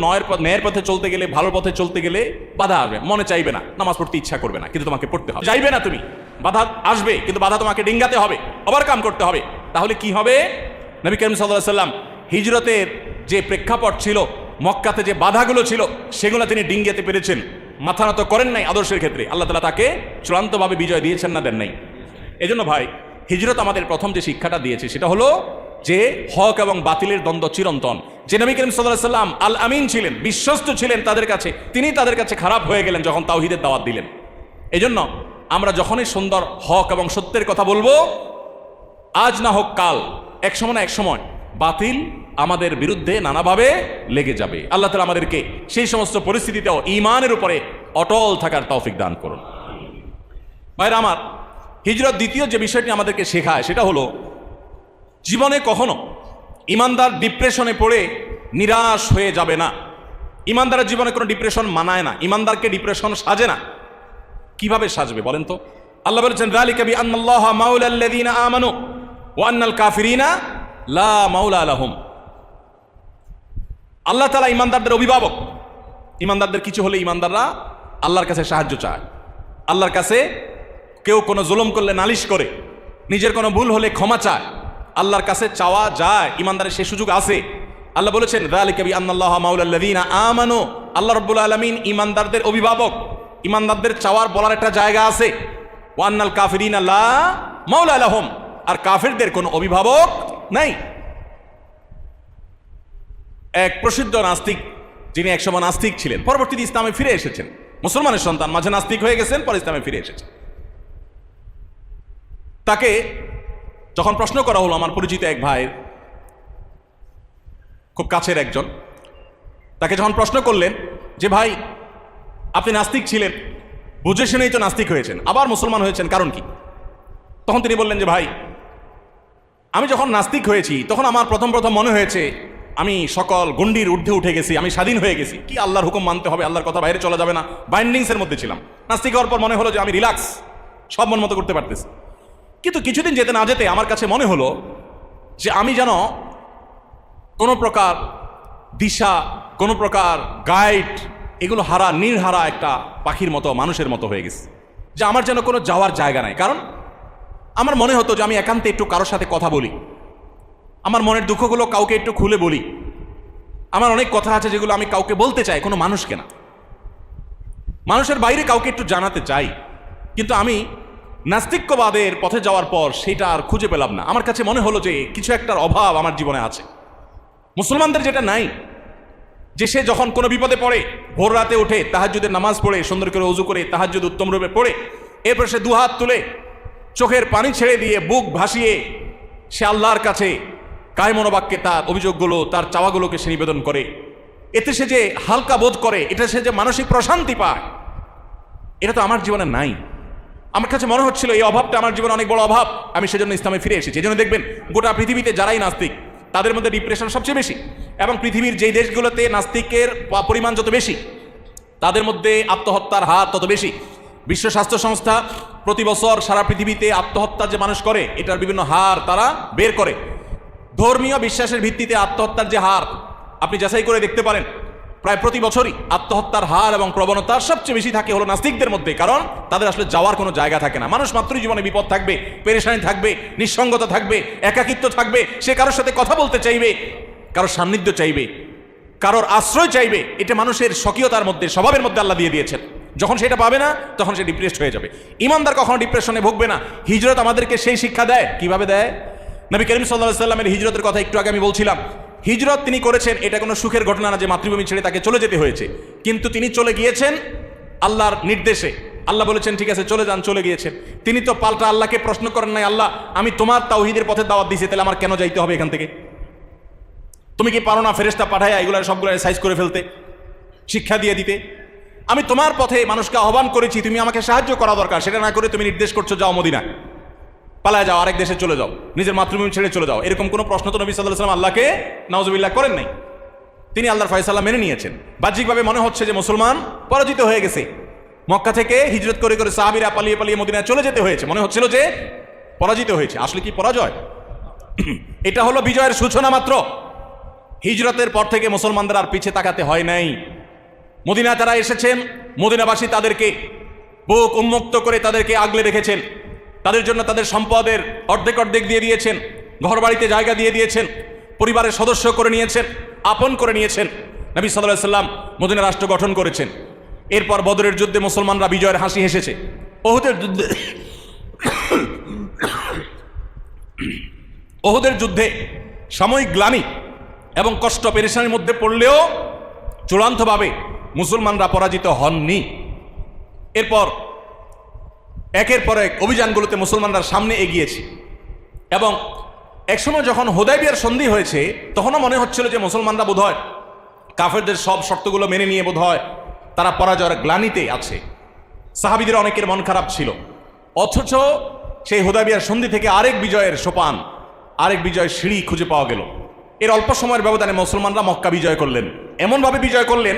ন্যায়ের পথে চলতে গেলে, ভালো পথে চলতে গেলে বাধা আসবে। মনে চাইবে না, নামাজ পড়তে ইচ্ছা করবে না, কিন্তু তোমাকে পড়তে হবে। চাইবে না তুমি, বাধা আসবে, কিন্তু বাধা তোমাকে ডিঙ্গাতে হবে, ওভারকাম করতে হবে। তাহলে কি হবে? নবী করিম সাল্লাল্লাহু আলাইহি ওয়াসাল্লাম হিজরতের যে প্রেক্ষাপট ছিল, মক্কাতে যে বাধাগুলো ছিল, সেগুলো তিনি ডিঙ্গাতে পেরেছেন, মাথা নত করেন নাই আদর্শের ক্ষেত্রে। আল্লাহ তাআলা তাকে চূড়ান্তভাবে বিজয় দিয়েছেন না দেন নাই? এজন্য ভাই, হিজরত আমাদের প্রথম যে শিক্ষাটা দিয়েছে সেটা হলো যে হক এবং বাতিলের দ্বন্দ্ব চিরন্তন। যে নবী করিম সাল্লাল্লাহু আলাইহি ওয়াসাল্লাম আল আমিন ছিলেন, বিশ্বস্ত ছিলেন তাদের কাছে, তিনি তাদের কাছে খারাপ হয়ে গেলেন যখন তাওহীদের দাওয়াত দিলেন। এজন্য আমরা যখনই সুন্দর হক এবং সত্যের কথা বলবো, আজ না হোক কাল, এক সময় না এক সময় বাতিল আমাদের বিরুদ্ধে নানাভাবে লেগে যাবে। আল্লাহ তাআলা আমাদেরকে সেই সমস্ত পরিস্থিতিতেও ঈমানের উপরে অটল থাকার তৌফিক দান করুন। ভাইরা আমার, হিজরত দ্বিতীয় যে বিষয়টি আমাদেরকে শেখায় সেটা হলো জীবনে কখনো ইমানদার ডিপ্রেশনে পড়ে নিরাশ হয়ে যাবে না। ইমানদারের জীবনে কোনো ডিপ্রেশন মানায় না, ইমানদারকে ডিপ্রেশন সাজে না। কিভাবে সাজবে বলেন তো? আল্লাহ বলেছেন, যালিকা বিআন্নাল্লাহা মাওলাল্লাযীনা আমানু ওয়া আন্নাল কাফিরিনা লা মাওলা লাহুম। আল্লাহ তাআলা ইমানদারদের অভিভাবক। ইমানদারদের কিছু হলে ইমানদাররা আল্লাহর কাছে সাহায্য চায়। আল্লাহর কাছে কেউ কোনো জুলুম করলে নালিশ করে, নিজের কোনো ভুল হলে ক্ষমা চায়, আল্লাহর কাছে চাওয়া যায়। ইমানদারের সেই সুযোগ আছে। আল্লাহ বলেছেন, যালিকা বিআন্নাল্লাহা মাওলাল্লাযীনা আমানু। আল্লাহ রাব্বুল আলামিন ইমানদারদের অভিভাবক। ইমানদারদের চাওয়ার বলার একটা জায়গা আছে। ওয়ান্নাল কাফিরিনা লা মাওলা লাহুম, আর কাফিরদের কোনো অভিভাবক নাই। এক প্রসিদ্ধ নাস্তিক, যিনি একসময় নাস্তিক ছিলেন, পরবর্তীতে ইসলামে ফিরে এসেছেন, মুসলমানের সন্তান, মাঝে নাস্তিক হয়ে গেছেন, পরে ইসলামে ফিরে এসেছেন। তাকে যখন প্রশ্ন করা হলো, আমার পরিচিত এক ভাইয়ের খুব কাছের একজন, তাকে যখন প্রশ্ন করলেন যে ভাই আপনি নাস্তিক ছিলেন, বুঝে শুনেই তো নাস্তিক হয়েছেন, আবার মুসলমান হয়েছেন, কারণ কি? তখন তিনি বললেন যে ভাই আমি যখন নাস্তিক হয়েছি তখন আমার প্রথম মনে হয়েছে আমি সকল গণ্ডির ঊর্ধ্বে উঠে গেছি, আমি স্বাধীন হয়ে গেছি, কি আল্লাহর হুকুম মানতে হবে, আল্লাহর কথা বাইরে চলা যাবে না, বাইন্ডিংসের মধ্যে ছিলাম। নাস্তিক হওয়ার পর মনে হলো যে আমি রিল্যাক্স, সব মন মতো করতে পারতেছি। কিন্তু কিছুদিন যেতে না যেতে আমার কাছে মনে হলো যে আমি যেন কোনো প্রকার দিশা, কোনো প্রকার গাইড, এগুলো হারা, নির্হারা একটা পাখির মতো, মানুষের মতো হয়ে গেছে, যে আমার যেন কোনো যাওয়ার জায়গা নাই। কারণ আমার মনে হতো যে আমি একান্তে একটু কারোর সাথে কথা বলি, আমার মনের দুঃখগুলো কাউকে একটু খুলে বলি, আমার অনেক কথা আছে যেগুলো আমি কাউকে বলতে চাই, কোনো মানুষকে না, মানুষের বাইরে কাউকে একটু জানাতে চাই। কিন্তু আমি নাস্তিক্যবাদের পথে যাওয়ার পর সেটা আর খুঁজে পেলাম না। আমার কাছে মনে হলো যে কিছু একটার অভাব আমার জীবনে আছে, মুসলমানদের যেটা নাই, যে সে যখন কোনো বিপদে পড়ে ভোর রাতে উঠে তাহাজ্জুদের নামাজ পড়ে, সুন্দর করে ওযু করে তাহাজ্জুদ উত্তম রূপে পড়ে, এরপর সে দুহাত তুলে চোখের পানি ছেড়ে দিয়ে বুক ভাসিয়ে সে আল্লাহর কাছে কায় মনোবাক্যে তার অভিযোগগুলো, তার চাওয়াগুলোকে সে নিবেদন করে, এতে সে যে হালকা বোধ করে, এটা সে যে মানসিক প্রশান্তি পায়, এটা তো আমার জীবনে নাই। আমার কাছে মনে হচ্ছিল এই অভাবটা আমার জীবনে অনেক বড় অভাব, আমি সেজন্য ইসলামে ফিরে এসেছি। এই জন্য দেখবেন গোটা পৃথিবীতে যারাই নাস্তিক তাদের মধ্যে ডিপ্রেশন সবচেয়ে বেশি, এবং পৃথিবীর যেই দেশগুলোতে নাস্তিকের পরিমাণ যত বেশি তাদের মধ্যে আত্মহত্যার হার তত বেশি। বিশ্ব স্বাস্থ্য সংস্থা প্রতি বছর সারা পৃথিবীতে আত্মহত্যা যে মানুষ করে এটার বিভিন্ন হার তারা বের করে। ধর্মীয় বিশ্বাসের ভিত্তিতে আত্মহত্যার যে হার আপনি যাচাই করে দেখতে পারেন, প্রায় প্রতি বছরই আত্মহত্যার হার এবং প্রবণতা সবচেয়ে বেশি থাকে হলো নাস্তিকদের মধ্যে। কারণ তাদের আসলে যাওয়ার কোনো জায়গা থাকে না। মানুষ মাত্রই জীবনে বিপদ থাকবে, পেরেশানি থাকবে, নিঃসঙ্গতা থাকবে, একাকিত্ব থাকবে, সে কারোর সাথে কথা বলতে চাইবে, কারোর সান্নিধ্য চাইবে, কারোর আশ্রয় চাইবে। এটা মানুষের স্বকীয়তার মধ্যে, স্বভাবের মধ্যে আল্লাহ দিয়ে দিয়েছেন। যখন সেটা পাবে না তখন সে ডিপ্রেসড হয়ে যাবে। ইমানদার কখনো ডিপ্রেশনে ভুগবে না। হিজরত আমাদেরকে সেই শিক্ষা দেয়। কিভাবে দেয়? নবী করিম সাল্লাল্লাহু আলাইহি ওয়াসাল্লামের হিজরতের কথা একটু আগে আমি বলছিলাম। হিজরত তিনি করেছেন, এটা কোনো সুখের ঘটনা না যে মাতৃভূমি ছেড়ে তাকে চলে যেতে হয়েছে, কিন্তু তিনি চলে গিয়েছেন আল্লাহর নির্দেশে। আল্লাহ বলেছেন ঠিক আছে চলে যান, চলে গিয়েছেন। তিনি তো পাল্টা আল্লাহকে প্রশ্ন করেন নাই, আল্লাহ আমি তোমার তাওহীদের পথে দাওয়াত দিয়েছি, তাহলে আমার কেন যাইতে হবে এখান থেকে? তুমি কি পারো না ফেরেশতা পাঠাইয়া এগুলার সবগুলো সাইজ করে ফেলতে, শিক্ষা দিয়ে দিতে? আমি তোমার পথে মানুষকে আহ্বান করেছি, তুমি আমাকে সাহায্য করা দরকার, সেটা না করে তুমি নির্দেশ করছো যাও মদিনা, পালায় যাও, আরেক দেশে চলে যাও, নিজের মাতৃভূমি ছেড়ে চলে যাও। এরকম কোনো প্রশ্ন তো নবী সাল্লাল্লাহু আলাইহি ওয়াসাল্লাম আল্লাহকে নাউজুবিল্লাহ করেন নাই। তিনি আল্লাহর ফয়সালা মেনে নিয়েছেন। বাহ্যিকভাবে মনে হচ্ছে যে মুসলমান পরাজিত হয়ে গেছে, মক্কা থেকে হিজরত করে করে সাহাবীরা পালিয়ে পালিয়ে মদিনায় চলে যেতে হয়েছে, মনে হচ্ছিল যে পরাজিত হয়েছে। আসলে কি পরাজয়? এটা হলো বিজয়ের সূচনা মাত্র। হিজরতের পর থেকে মুসলমানদের আর পিছে তাকাতে হয় নাই। মদিনা তারা এসেছেন, মদিনাবাসী তাদেরকে বুক উন্মুক্ত করে তাদেরকে আগলে রেখেছেন, তাদের জন্য তাদের সম্পদের অর্ধেক অর্ধেক দিয়ে দিয়েছেন, ঘর বাড়িতে জায়গা দিয়ে দিয়েছেন, পরিবারের সদস্য করে নিয়েছেন, আপন করে নিয়েছেন। নবী সাল্লাল্লাহু আলাইহি ওয়াসাল্লাম মদিনা রাষ্ট্র গঠন করেছেন। এরপর বদরের যুদ্ধে মুসলমানরা বিজয়ের হাসি হেসেছে। ওহুদের যুদ্ধে সাময়িক গ্লানি এবং কষ্ট পেরেশানির মধ্যে পড়লেও চূড়ান্তভাবে মুসলমানরা পরাজিত হননি। এরপর একের পর এক অভিযানগুলোতে মুসলমানরা সামনে এগিয়েছে, এবং একসময় যখন হুদায়বিয়ার সন্ধি হয়েছে তখনও মনে হচ্ছিল যে মুসলমানরা বোধহয় কাফেরদের সব শর্তগুলো মেনে নিয়ে বোধহয় তারা পরাজয়ের গ্লানিতে আছে। সাহাবীদের অনেকের মন খারাপ ছিল, অথচ সেই হুদায়বিয়ার সন্ধি থেকে আরেক বিজয়ের সোপান, আরেক বিজয়ের সিঁড়ি খুঁজে পাওয়া গেল। এর অল্প সময়ের ব্যবধানে মুসলমানরা মক্কা বিজয় করলেন। এমনভাবে বিজয় করলেন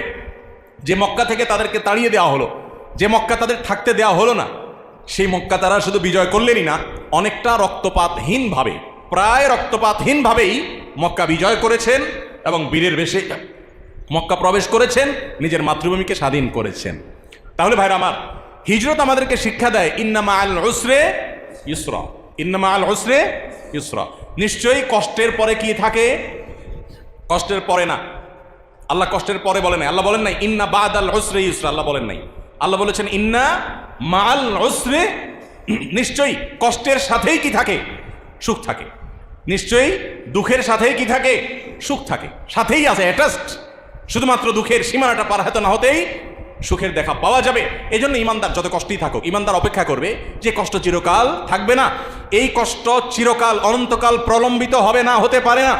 যে মক্কা থেকে তাদেরকে তাড়িয়ে দেওয়া হলো, যে মক্কা তাদের থাকতে দেওয়া হলো না, সেই মক্কা তারা শুধু বিজয় করলেনই না, অনেকটা রক্তপাতহীনভাবে, প্রায় রক্তপাতহীনভাবেই মক্কা বিজয় করেছেন এবং বীরের বেশে মক্কা প্রবেশ করেছেন, নিজের মাতৃভূমিকে স্বাধীন করেছেন। তাহলে ভাইরা আমার, হিজরত আমাদেরকে শিক্ষা দেয় ইন্না মাআল উসরে ইউসরা, ইন্না মাআল উসরে ইউসরা। নিশ্চয়ই কষ্টের পরে কি থাকে? কষ্টের পরে না। আল্লাহ কষ্টের পরে বলেন নাই, আল্লাহ বলেন নাই ইন্না বাদাল উসরে ইউসরা, আল্লাহ বলেন নাই। আল্লাহ বলেছেন ইন্না মাআল উসরে নিশ্চয়ই কষ্টের সাথেই কি থাকে? সুখ থাকে। নিশ্চয়ই দুঃখের সাথেই কি থাকে? সুখ থাকে, সাথেই আছে, অ্যাটাচড। শুধুমাত্র দুঃখের সীমানাটা পার হতে না হতেই সুখের দেখা পাওয়া যাবে। এই জন্য ইমানদার যত কষ্টই থাকুক, ইমানদার অপেক্ষা করবে যে কষ্ট চিরকাল থাকবে না, এই কষ্ট চিরকাল অনন্তকাল প্রলম্বিত হবে না, হতে পারে না।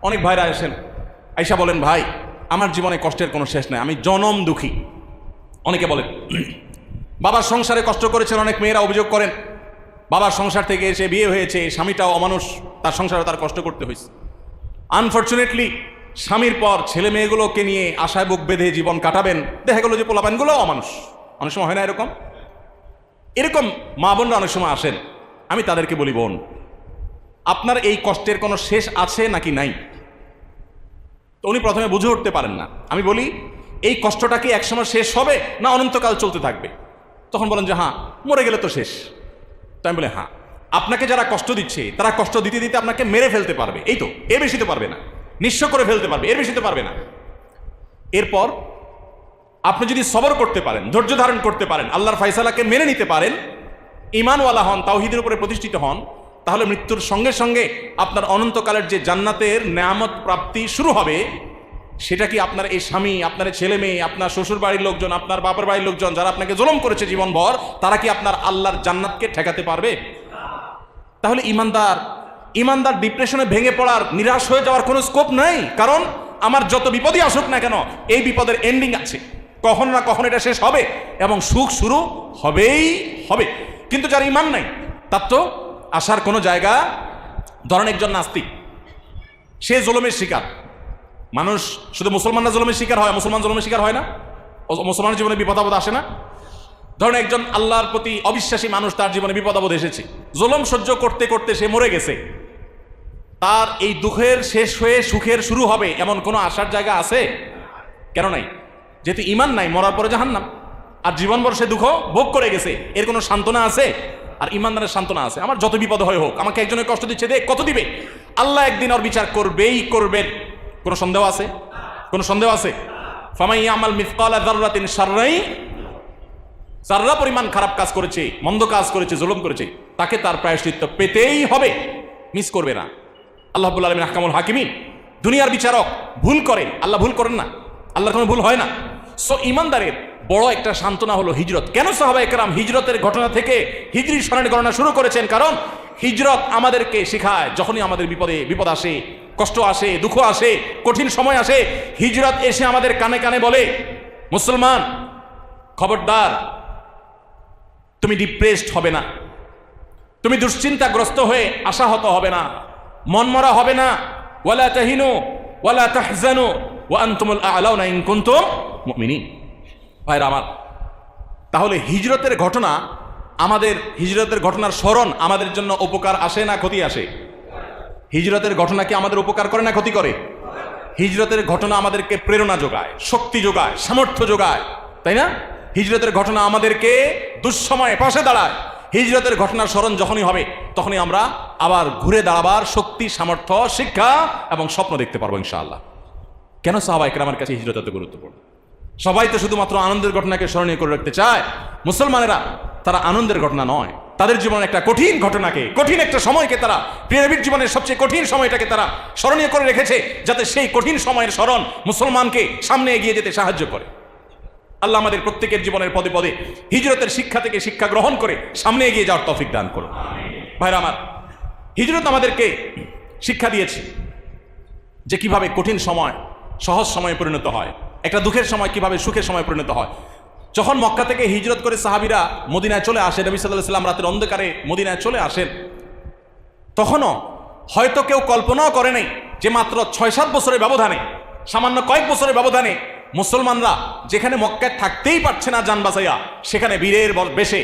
অনেক ভাইরা আসেন, আইসা বলেন, ভাই আমার জীবনে কষ্টের কোনো শেষ নাই, আমি জনম দুঃখী। অনেকে বলেন বাবার সংসারে কষ্ট করেছেন, অনেক মেয়েরা অভিযোগ করেন বাবার সংসার থেকে এসে বিয়ে হয়েছে, স্বামীটাও অমানুষ, তার সংসারে তার কষ্ট করতে হয়েছে। আনফর্চুনেটলি স্বামীর পর ছেলে মেয়েগুলোকে নিয়ে আশায় বুক বেঁধে জীবন কাটাবেন, দেখা গেল যে পোলাপানগুলো অমানুষ। অনেক সময় হয় না এরকম? এরকম মা বোনরা অনেক সময় আসেন, আমি তাদেরকে বলি, বোন আপনার এই কষ্টের কোনো শেষ আছে নাকি নাই? তো উনি প্রথমে বুঝে উঠতে পারেন না। আমি বলি, এই কষ্টটা কি একসময় শেষ হবে না অনন্তকাল চলতে থাকবে? তখন বলেন যে হ্যাঁ, মরে গেলে তো শেষ। তো আমি বলি, হ্যাঁ, আপনাকে যারা কষ্ট দিচ্ছে তারা কষ্ট দিতে দিতে আপনাকে মেরে ফেলতে পারবে, এই তো, এর বেশি তো পারবে না। নিঃস্ব করে ফেলতে পারবে, এর বেশি তো পারবে না। এরপর আপনি যদি সবর করতে পারেন, ধৈর্য ধারণ করতে পারেন, আল্লাহর ফায়সালাকে মেনে নিতে পারেন, ঈমানওয়ালা হন, তাওহীদের উপরে প্রতিষ্ঠিত হন, তাহলে মৃত্যুর সঙ্গে সঙ্গে আপনার অনন্তকালের যে জান্নাতের নেয়ামত প্রাপ্তি শুরু হবে, সেটা কি আপনার এই স্বামী, আপনার ছেলে মেয়ে, আপনার শ্বশুর বাড়ির লোকজন, আপনার বাবার বাড়ির লোকজন যারা আপনাকে জুলুম করেছে জীবনভর, তারা কি আপনার আল্লাহর জান্নাতকে ঠেকাতে পারবে? তাহলে ইমানদার ডিপ্রেশনে ভেঙে পড়ার, নিরাশ হয়ে যাওয়ার কোনো স্কোপ নাই। কারণ আমার যত বিপদই আসুক না কেন, এই বিপদের এন্ডিং আছে, কখন না কখন এটা শেষ হবে এবং সুখ শুরু হবেই হবে। কিন্তু যার ইমান নাই তার তো আসার কোনো জায়গা। ধরেন একজন নাস্তিক, সে জুলুমের শিকার। মানুষ শুধু মুসলমানরা জুলুমের শিকার হয়, মুসলমান জুলুমের শিকার হয় না? মুসলমানের জীবনে বিপদ আপদ আসে না? ধরেন একজন আল্লাহর প্রতি অবিশ্বাসী মানুষ, তার জীবনে বিপদ আপদ এসেছে, জুলুম সহ্য করতে করতে সে মরে গেছে। তার এই দুঃখের শেষ হয়ে সুখের শুরু হবে এমন কোনো আশার জায়গা আছে? কেন নাই? যেহেতু ইমান নাই, মরার পরে জাহান্নাম, আর জীবনভর সে দুঃখ ভোগ করে গেছে, এর কোনো সান্ত্বনা আছে? আর ইমানদারের সান্ত্বনা আছে, আমার যত বিপদ হয় হোক, আমাকে একজনের কষ্ট দিচ্ছে, দেখ কত দিবে, আল্লাহ একদিন ওর বিচার করবেই করবেন। কোনো সন্দেহ আছে? কোনো সন্দেহ আছে? ফামান ইয়ামাল মিসকালা যাররাতিন শাররাই, যাররা পরিমাণ খারাপ কাজ করেছে, মন্দ কাজ করেছে, জুলুম করেছে, তাকে তার প্রায়শ্চিত্ত পেতেই হবে, মিস করবে না। আল্লাহ রাব্বুল আলামিন আহকামুল হাকিমিন, দুনিয়ার বিচারক, ভুল করে, আল্লাহ ভুল করেন না, আল্লাহর কোনো ভুল হয় না। সো ইমানদারের বড় একটা সান্ত্বনা হলো হিজরত। কেন সাহাবায়ে কেরাম হিজরতের ঘটনা থেকে হিজরি সনের গণনা শুরু করেছেন? কারণ হিজরত আমাদেরকে শেখায়, যখনই আমাদের বিপদ আসে, কষ্ট আসে, দুঃখ আসে, কঠিন সময় আসে, হিজরত এসে আমাদের কানে কানে বলে, মুসলমান খবরদার, তুমি ডিপ্রেসড হবে না, তুমি দুশ্চিন্তাগ্রস্ত হয়ে আশাহত হবে না, মনমরা হবে না। ওয়ালা তাহিনু ওয়ালা তাহজানু ওয়া আনতুমুল আ'লাউনা ইন কুনতুম মুমিনিন। ভাইরা আমার, তাহলে হিজরতের ঘটনা, আমাদের হিজরতের ঘটনার স্মরণ আমাদের জন্য উপকার আসে না ক্ষতি আসে? হিজরতের ঘটনা কি আমাদের উপকার করে না ক্ষতি করে? হিজরতের ঘটনা আমাদেরকে প্রেরণা যোগায়, শক্তি যোগায়, সামর্থ্য যোগায়, তাই না? হিজরতের ঘটনা আমাদেরকে দুঃসময়ে পাশে দাঁড়ায়। হিজরতের ঘটনার স্মরণ যখনই হবে, তখনই আমরা আবার ঘুরে দাঁড়াবার শক্তি, সামর্থ্য, শিক্ষা এবং স্বপ্ন দেখতে পারবো ইনশাআল্লাহ। কেন সাহাবায়ে কেরামের কাছে হিজরত এত গুরুত্বপূর্ণ? সবাই তো শুধুমাত্র আনন্দের ঘটনাকে স্মরণীয় করে রাখতে চায়। মুসলমানেরা তারা আনন্দের ঘটনা নয়, তাদের জীবনের একটা কঠিন ঘটনাকে, কঠিন একটা সময়কে, তারা প্রিয় নবীর জীবনের সবচেয়ে কঠিন সময়টাকে তারা স্মরণীয় করে রেখেছে, যাতে সেই কঠিন সময়ের স্মরণ মুসলমানকে সামনে এগিয়ে যেতে সাহায্য করে। আল্লাহ আমাদের প্রত্যেকের জীবনের পদে পদে হিজরতের শিক্ষা থেকে শিক্ষা গ্রহণ করে সামনে এগিয়ে যাওয়ার তৌফিক দান করুন। ভাইরা আমার, হিজরত আমাদেরকে শিক্ষা দিয়েছে যে কিভাবে কঠিন সময় সহজ সময়ে পরিণত হয়, একটা দুঃখের সময় কিভাবে সুখের সময় পরিণত হয়। যখন মক্কা থেকে হিজরত করে সাহাবীরা মদিনায় চলে আসে, নবী সাল্লাল্লাহু আলাইহি ওয়াসাল্লাম রাতের অন্ধকারে মদিনায় চলে আসেন, তখনও হয়তো কেউ কল্পনাও করে নাই যে মাত্র 6-7 বছরের ব্যবধানে, সামান্য কয়েক বছরের ব্যবধানে মুসলমানরা যেখানে মক্কায় থাকতেই পারছে না জান বাঁচাইয়া, সেখানে বীরের বেশে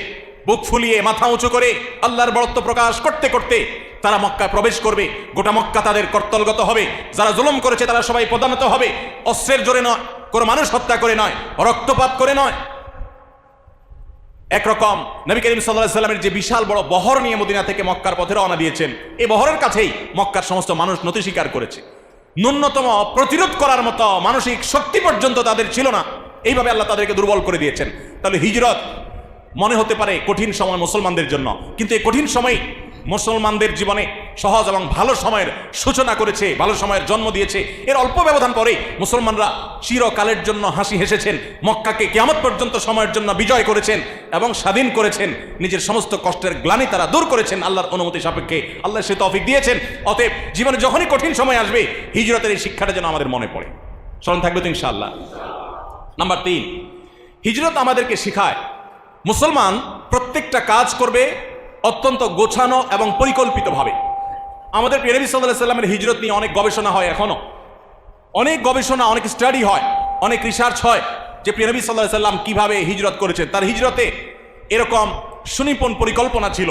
বুক ফুলিয়ে মাথা উঁচু করে আল্লাহর বড়ত্ব প্রকাশ করতে করতে তারা মক্কায় প্রবেশ করবে। গোটা মক্কা তাদের কর্তলগত হবে, যারা জুলুম করেছে তারা সবাই প্রধানত হবে। অস্ত্রের জোরে নয়, কোনো মানুষ হত্যা করে নয়, রক্তপাত করে নয়। একরকম নবী করিম সাল্লাল্লাহু আলাইহি ওয়াসাল্লামের যে বিশাল বড় বহর নিয়ে মদিনা থেকে মক্কার পথে রওনা দিয়েছেন, এই বহরের কাছেই মক্কার সমস্ত মানুষ নতি স্বীকার করেছে। ন্যূনতম প্রতিরোধ করার মতো মানসিক শক্তি পর্যন্ত তাদের ছিল না। এইভাবে আল্লাহ তাদেরকে দুর্বল করে দিয়েছেন। তাহলে হিজরত মনে হতে পারে কঠিন সময় মুসলমানদের জন্য, কিন্তু এই কঠিন সময় মুসলমানদের জীবনে সহজ এবং ভালো সময়ের সূচনা করেছে, ভালো সময়ের জন্ম দিয়েছে। এর অল্প ব্যবধান পরে মুসলমানরা চিরকালের জন্য হাসি হেসেছেন, মক্কাকে কিয়ামত পর্যন্ত সময়ের জন্য বিজয় করেছেন এবং স্বাধীন করেছেন। নিজের সমস্ত কষ্টের গ্লানি তারা দূর করেছেন আল্লাহর অনুমতি সাপেক্ষে। আল্লাহ সে তৌফিক দিয়েছেন। অতএব জীবনে যখনই কঠিন সময় আসবে, হিজরতের এই শিক্ষাটা যেন আমাদের মনে পড়ে। স্মরণ থাকবে তো ইনশাআল্লাহ। নাম্বার 3, হিজরত আমাদেরকে শিখায় মুসলমান প্রত্যেকটা কাজ করবে অত্যন্ত গোছানো এবং পরিকল্পিতভাবে। আমাদের প্রিয় নবী সাল্লাল্লাহু আলাইহি ওয়াসাল্লামের হিজরত নিয়ে অনেক গবেষণা হয়, এখনো অনেক গবেষণা, অনেক স্টাডি হয়, অনেক রিসার্চ হয় যে প্রিয় নবী সাল্লাল্লাহু আলাইহি ওয়াসাল্লাম কিভাবে হিজরত করেছেন। তার হিজরতে এরকম সুনিপুণ পরিকল্পনা ছিল,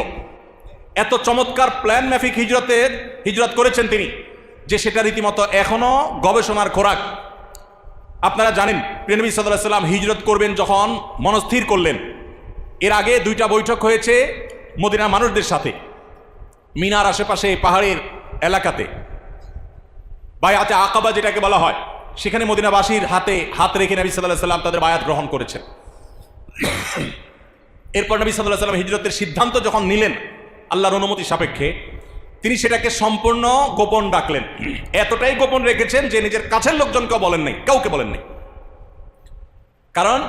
এত চমৎকার প্ল্যান মাফিক হিজরত করেছেন তিনি যে সেটা রীতিমতো এখনো গবেষণার খোরাক। আপনারা জানেন প্রিয় নবী সাল্লাল্লাহু আলাইহি ওয়াসাল্লাম হিজরত করবেন যখন মনস্থির করলেন, এর আগে 2টা বৈঠক হয়েছে মদিনার মানুষদের সাথে, মিনার আশেপাশে পাহাড়ের এলাকাতে বায়াতে আকাবা যেটাকে বলা হয়, সেখানে মদিনাবাসীর হাতে হাত রেখে নবী সাল্লাল্লাহু আলাইহি ওয়াসাল্লাম তাদের বায়াত গ্রহণ করেছেন। এরপর নবী সাল্লাল্লাহু আলাইহি ওয়াসাল্লাম হিজরতের সিদ্ধান্ত যখন নিলেন আল্লাহর অনুমতি সাপেক্ষে, তিনি সেটাকে সম্পূর্ণ গোপন রাখলেন। এতটাই গোপন রেখেছেন যে নিজের কাছের লোকজনকেও বলেন নাই, কাউকে বলেন নাই। কারণ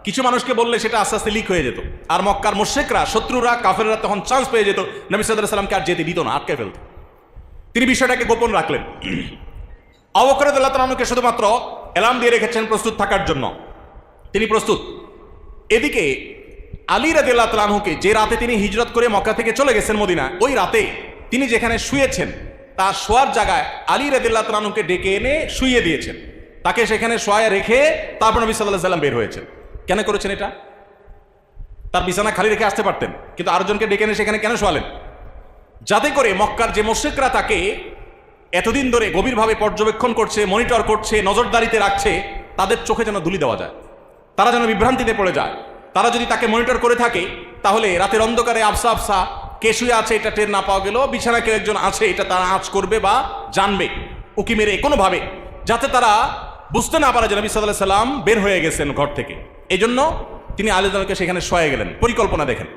কিছু মানুষকে বললে সেটা আস্তে আস্তে লিক হয়ে যেত, আর মক্কার মুশরিকরা, শত্রুরা, কাফেররা তখন চান্স পেয়ে যেত, নবী সাল্লাল্লাহু আলাইহি ওয়াসাল্লামকে আর যেতে দিত না, আটকে ফেলত। তিনি বিষয়টাকে গোপন রাখলেন। আবু বকর রাদিয়াল্লাহু তাআলা আনহুকে শুধুমাত্র এলান দিয়ে রেখেছেন প্রস্তুত থাকার জন্য, তিনি প্রস্তুত। এদিকে আলী রাদিয়াল্লাহু তাআলা আনহুকে যে রাতে তিনি হিজরত করে মক্কা থেকে চলে গেছেন মদিনা, ওই রাতে তিনি যেখানে শুয়েছেন তার শোয়ার জায়গায় আলী রাদিয়াল্লাহু তাআলা আনহুকে ডেকে এনে শুইয়ে দিয়েছেন, তাকে সেখানে শোয়ায় রেখে তারপর নবী সাল্লাল্লাহু আলাইহি ওয়াসাল্লাম বের হয়েছেন। কেন করেছেন এটা? তার বিছানা খালি রেখে আসতে পারতেন, কিন্তু আরেকজনকে ডেকে এনে সেখানে কেন শোয়ালেন? যাতে করে মক্কার যে মুশরিকরা তাকে এতদিন ধরে গভীরভাবে পর্যবেক্ষণ করছে, মনিটর করছে, নজরদারিতে রাখছে, তাদের চোখে যেন ধুলি দেওয়া যায়, তারা যেন বিভ্রান্তিতে পড়ে যায়। তারা যদি তাকে মনিটর করে থাকে, তাহলে রাতের অন্ধকারে আফসা আফসা কে শুয়ে আছে এটা টের না পাওয়া গেল, বিছানায় কেউ একজন আছে এটা তারা আঁচ করবে বা জানবে উকি মেরে কোনোভাবে, যাতে তারা বুঝতে না পারে যে নবী সাল্লাল্লাহু আলাইহি ওয়াসাল্লাম বের হয়ে গেছেন ঘর থেকে। এই জন্য তিনি আলী রাদিয়াল্লাহু সেখানে শোয়ে গেলেন। পরিকল্পনা দেখেন।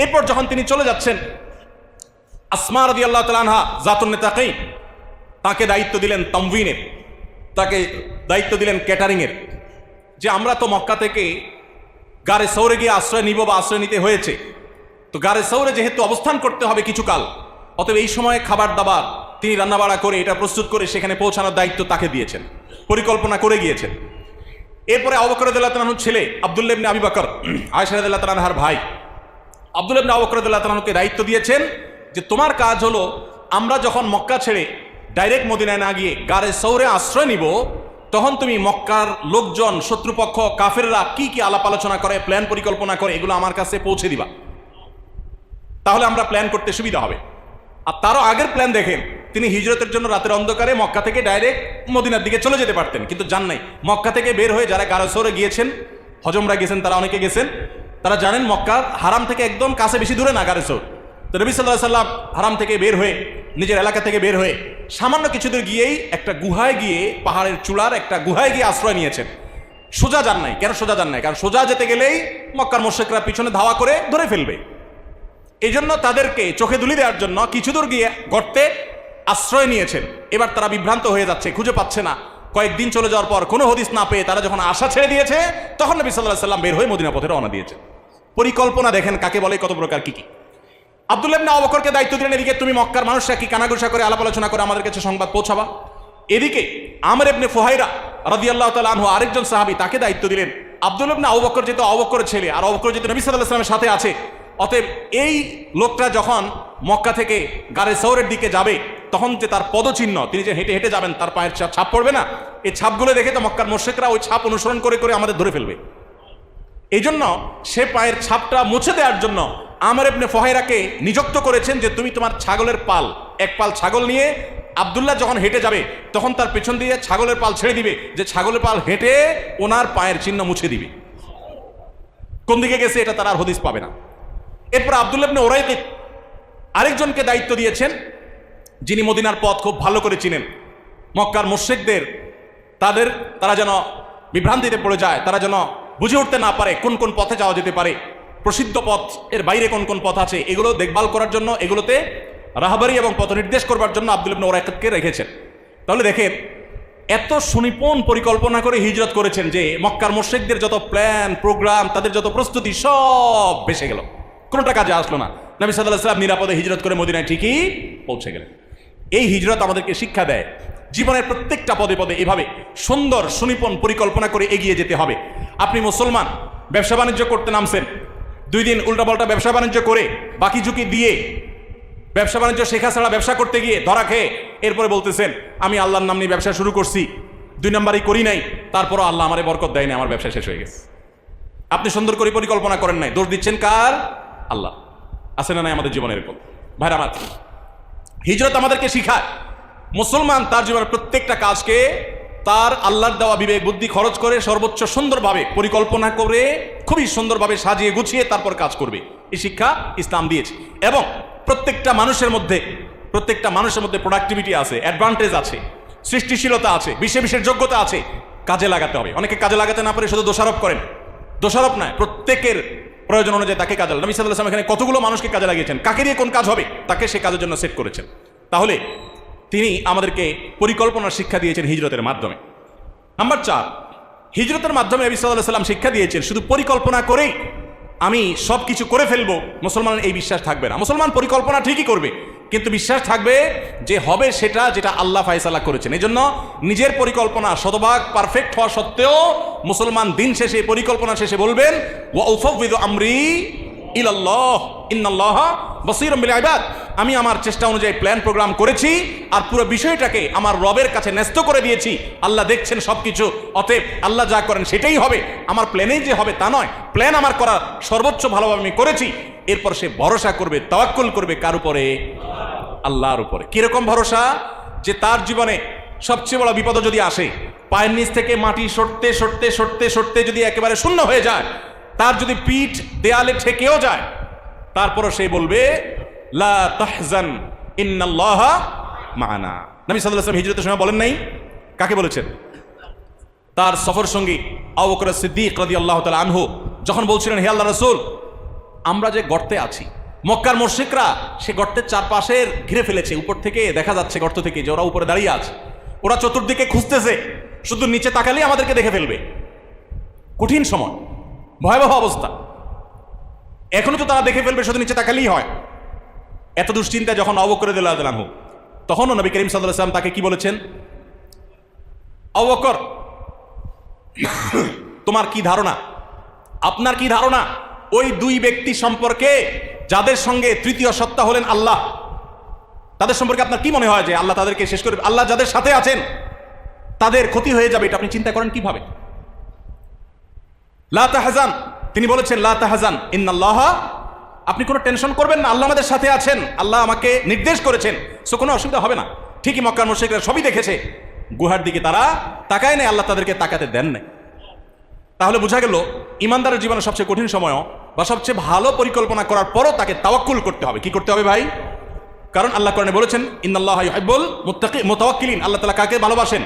এরপর যখন তিনি চলে যাচ্ছেন, আসমা রাদিয়াল্লাহু তাআলা আনহা জাতুন নিতাকাইন, তাকে দায়িত্ব দিলেন তামবিনের, তাকে দায়িত্ব দিলেন ক্যাটারিংয়ের, যে আমরা তো মক্কা থেকে গারে সৌরে গিয়ে আশ্রয় নিব বা আশ্রয় নিতে হয়েছে, তো গারে সৌরে যেহেতু অবস্থান করতে হবে কিছুকাল, অতএব এই সময়ে খাবার দাবার তিনি রান্নাবাড়া করে এটা প্রস্তুত করে সেখানে পৌঁছানোর দায়িত্ব তাকে দিয়েছেন, পরিকল্পনা করে গিয়েছেন। এরপরে আবু বকর রাদিয়াল্লাহু তাআলা আনহুর ছেলে আব্দুল্লাহ ইবনে আবি বকর, আয়েশা রাদিয়াল্লাহু তাআলা আনহার ভাই আব্দুল্লাহ ইবনে আবু বকর রাদিয়াল্লাহু তাআলা আনহুকে দায়িত্ব দিয়েছেন যে তোমার কাজ হলো, আমরা যখন মক্কা ছেড়ে ডাইরেক্ট মদিনায় না গিয়ে গারে সৌরে আশ্রয় নিব, তখন তুমি মক্কার লোকজন, শত্রুপক্ষ, কাফেররা কি কি আলাপ আলোচনা করে, প্ল্যান পরিকল্পনা করে, এগুলো আমার কাছে পৌঁছে দিবা, তাহলে আমরা প্ল্যান করতে সুবিধা হবে। আর তারও আগের প্ল্যান দেখেন, তিনি হিজরতের জন্য রাতের অন্ধকারে মক্কা থেকে ডাইরেক্ট মদিনার দিকে চলে যেতে পারতেন, কিন্তু যান নাই। মক্কা থেকে বের হয়ে যারা গারে সৌরে গিয়েছেন, হজমরা গেছেন, তারা অনেকে গেছেন, তারা জানেন মক্কার হারাম থেকে একদম কাছে, বেশি দূরে না গারে সৌর। তো নবী সাল্লাল্লাহু আলাইহি ওয়াসাল্লাম হারাম থেকে বের হয়ে, নিজের এলাকা থেকে বের হয়ে সামান্য কিছু দূর গিয়েই একটা গুহায় গিয়ে, পাহাড়ের চূড়ার একটা গুহায় গিয়ে আশ্রয় নিয়েছেন। সোজা যান নাই। কেন সোজা যান নাই? কারণ সোজা যেতে গেলেই মক্কার মুশরিকরা পিছনে ধাওয়া করে ধরে ফেলবে। এই জন্য তাদেরকে চোখে ধুলি দেওয়ার জন্য কিছু দূর গিয়ে গর্তে আশ্রয় নিয়েছেন। এবার তারা বিভ্রান্ত হয়ে যাচ্ছে, খুঁজে পাচ্ছে না। কয়েকদিন চলে যাওয়ার পর কোনো হদিস না পেয়ে তারা যখন আশা ছেড়ে দিয়েছে, তখন নবী সাল্লাল্লাহু আলাইহি ওয়াসাল্লাম বের হয়ে মদিনা পথে রওনা দিয়েছেন। পরিকল্পনা দেখেন কাকে বলে, কত প্রকার কি কি। আব্দুল্লাহ ইবনে আবু বকরকে দায়িত্ব দিলেন, এদিকে তুমি মক্কার মানুষরা কি কানাঘুষা করে, আলাপ আলোচনা করে আমাদের কাছে সংবাদ পৌঁছাবা। এদিকে আমর ইবনে ফুহাইরা রাদিয়াল্লাহু তাআলা আনহু, আরেকজন সাহাবী, তাকে দায়িত্ব দিলেন। আব্দুল্লাহ ইবনে আবু বকর যেহেতু আবু বকরের ছেলে, আর আবু বকর যেহেতু নবী সাল্লাল্লাহু আলাইহি ওয়াসাল্লামের সাথে আছে, অতএব এই লোকটা যখন মক্কা থেকে গারে সৌরের দিকে যাবে, তখন যে তার পদচিহ্ন, তিনি যে হেঁটে হেঁটে যাবেন, তার পায়ের ছাপ পড়বে না, এই ছাপগুলো দেখে তো মক্কার মুশরিকরা ওই ছাপ অনুসরণ করে করে আমাদের ধরে ফেলবে। এই জন্য সে পায়ের ছাপটা মুছে দেওয়ার জন্য আমর ইবনে ফুহাইরাকে নিযুক্ত করেছেন যে তুমি তোমার ছাগলের পাল, এক পাল ছাগল নিয়ে আব্দুল্লাহ যখন হেঁটে যাবে, তখন তার পেছন দিয়ে ছাগলের পাল ছেড়ে দিবে, যে ছাগলের পাল হেঁটে ওনার পায়ের চিহ্ন মুছে দিবে। কোন দিকে গেছে এটা তারা আর হদিস পাবে না। এরপর আব্দুল্লাহ ইবনে উরাইকিত আরেকজনকে দায়িত্ব দিয়েছেন, যিনি মদিনার পথ খুব ভালো করে চিনেন। মক্কার মুশরিকদের তারা যেন বিভ্রান্তিতে পড়ে যায়, তারা যেন বুঝে উঠতে না পারে কোন কোন পথে যাওয়া যেতে পারে। প্রসিদ্ধ পথ এর বাইরে কোন কোন পথ আছে এগুলো দেখভাল করার জন্য, এগুলোতে রাহবারি এবং পথ নির্দেশ করবার জন্য আব্দুল্লাহ ইবনে উরাইকাতকে রেখেছেন। তাহলে দেখেন এত সুনিপুণ পরিকল্পনা করে হিজরত করেছেন যে মক্কার মুশরিকদের যত প্ল্যান প্রোগ্রাম, তাদের যত প্রস্তুতি সব ভেসে গেল, কোনোটা কাজে আসলো না। নবী সাল্লাল্লাহু আলাইহি ওয়াসাল্লাম নিরাপদে হিজরত করে মদিনায় ঠিকই পৌঁছে গেলেন। এই হিজরত আমাদেরকে শিক্ষা দেয় জীবনের প্রত্যেকটা পদে পদে এভাবে সুন্দর সুনিপুণ পরিকল্পনা করে এগিয়ে যেতে হবে। আপনি মুসলমান, ব্যবসা বাণিজ্য করতে নামছেন, 2 দিন উল্টাপাল্টা ব্যবসা বাণিজ্য করে বাকি ঝুঁকি দিয়ে ব্যবসা বাণিজ্য শেখা ছাড়া ব্যবসা করতে গিয়ে ধরা খেয়ে এরপরে বলতেছেন আমি আল্লাহর নাম নিয়ে ব্যবসা শুরু করছি, 2 নাম্বারই করি নাই, তারপরও আল্লাহ আমারে বরকত দেয়নি, আমার ব্যবসা শেষ হয়ে গেছে। আপনি সুন্দর করে পরিকল্পনা করেন নাই, দোষ দিচ্ছেন কার? আল্লাহ। আছে না নাই আমাদের জীবনে এরকম? ভাইরা আমার, হিজরত আমাদেরকে শিখায় মুসলমান তার জীবনের প্রত্যেকটা কাজকে তার আল্লাহর দেওয়া বিবেক বুদ্ধি খরচ করে সর্বোচ্চ সুন্দরভাবে পরিকল্পনা করে খুবই সুন্দরভাবে সাজিয়ে গুছিয়ে তারপর কাজ করবে। এই শিক্ষা ইসলাম দিয়েছে। এবং প্রত্যেকটা মানুষের মধ্যে প্রোডাক্টিভিটি আছে, অ্যাডভান্টেজ আছে, সৃষ্টিশীলতা আছে, বিশেষ যোগ্যতা আছে, কাজে লাগাতে হবে। অনেকে কাজে লাগাতে না পারে শুধু দোষারোপ করেন। দোষারোপ নয়, প্রত্যেকের প্রয়োজন অনুযায়ী তাকে কাজে লাগান। নবী সাল্লাল্লাহু আলাইহি ওয়াসাল্লাম এখানে কতগুলো মানুষকে কাজে লাগিয়েছেন, কাকে দিয়ে কোন কাজ হবে তাকে সে কাজের জন্য সেট করেছেন। তাহলে তিনি আমাদেরকে পরিকল্পনার শিক্ষা দিয়েছেন হিজরতের মাধ্যমে। নাম্বার 4, হিজরতের মাধ্যমে নবী সাল্লাল্লাহু আলাইহি ওয়াসাল্লাম শিক্ষা দিয়েছেন শুধু পরিকল্পনা করেই আমি সব কিছু করে ফেলবো, মুসলমানের এই বিশ্বাস থাকবে না। মুসলমান পরিকল্পনা ঠিকই করবে, কিন্তু বিশ্বাস থাকবে যে হবে সেটা যেটা আল্লাহ ফায়সালা করেছেন। এই জন্য নিজের পরিকল্পনা শতভাগ পারফেক্ট হওয়া সত্ত্বেও মুসলমান দিন শেষে পরিকল্পনা শেষে বলবেন ওয়া উফাউযিদু আমরি ইলাল্লাহ ইন্নাল্লাহা বাসীরুম বিল ইবাদ। আমি আমার চেষ্টা অনুযায়ী প্ল্যান প্রোগ্রাম করেছি আর পুরো বিষয়টাকে আমার রবের কাছে ন্যস্ত করে দিয়েছি। আল্লাহ দেখছেন সবকিছু, অতএব আল্লাহ যা করেন সেটাই হবে, আমার প্ল্যানেই যে হবে তা নয়, প্ল্যান আমার করা সর্বোচ্চ ভালোভাবে আমি করেছি। এরপর সে ভরসা করবে, তাওয়াক্কুল করবে কার উপরে? আল্লাহর উপরে। কিরকম ভরসা? যে তার জীবনে সবচেয়ে বড় বিপদ যদি আসে, পায়ের নিচ থেকে মাটি সরতে সরতে সরতে সরতে যদি একেবারে শূন্য হয়ে যায়, তার যদি পিঠ দেয়ালে ঠেকেও যায়, তারপরও সে বলবে লা তাহজান ইন্নাল্লাহা মা'ানা। নবী সাল্লাল্লাহু আলাইহি ওয়াসাল্লাম হিজরতের সময় বলেন নাই? কাকে বলেছেন? তার সফর সঙ্গী আবু বকর সিদ্দিক রাদিয়াল্লাহু তাআলা আনহু যখন বলছিলেন হে আল্লাহর রাসূল, আমরা যে গর্তে আছি, মক্কার মুশরিকরা সে গর্তের চারপাশের ঘিরে ফেলেছে, উপর থেকে দেখা যাচ্ছে গর্ত থেকে যে ওরা উপরে দাঁড়িয়ে আছে, ওরা চতুর্দিকে খুঁজতেছে, শুধু নিচে তাকালেই আমাদেরকে দেখে ফেলবে। কঠিন সময়, ভয়াবহ অবস্থা, এখনো তো তারা দেখে ফেলবে, শুধু নিচে তাকালেই হয়। এত দুশ্চিন্তা যখন আবু বকর রাদিয়াল্লাহু আনহু, তখনও নবী করিম সাল্লাল্লাহু আলাইহি ওয়াসাল্লাম তাকে কি বলেছেন? আবু বকর, তোমার কি ধারণা, আপনার কি ধারণা ওই 2 ব্যক্তি সম্পর্কে যাদের সঙ্গে তৃতীয় সত্তা হলেন আল্লাহ, তাদের সম্পর্কে আপনার কি মনে হয় যে আল্লাহ তাদেরকে শেষ করবে? আল্লাহ যাদের সাথে আছেন তাদের ক্ষতি হয়ে যাবে, এটা আপনি চিন্তা করেন কিভাবে? লা তাহজান, তিনি বলেছেন লা তাহজান ইন্নাল্লাহা, আপনি কোনো টেনশন করবেন না, আল্লাহ আমাদের সাথে আছেন, আল্লাহ আমাকে নির্দেশ করেছেন, সো কোনো অসুবিধা হবে না। ঠিকই মক্কার মুশরিকরা সবই দেখেছে, গুহার দিকে তারা তাকায় নাই, আল্লাহ তাদেরকে তাকাতে দেন নাই। তাহলে বোঝা গেল ইমানদারের জীবনে সবচেয়ে কঠিন সময়ও বা সবচেয়ে ভালো পরিকল্পনা করার পরও তাকে তাওয়াক্কুল করতে হবে। কি করতে হবে ভাই? কারণ আল্লাহ কোরআনে বলেছেন ইন্নাল্লাহা ইউহিব্বুল মুতাওয়াক্কিলিন, আল্লাহ তাআলা কাকে ভালোবাসেন?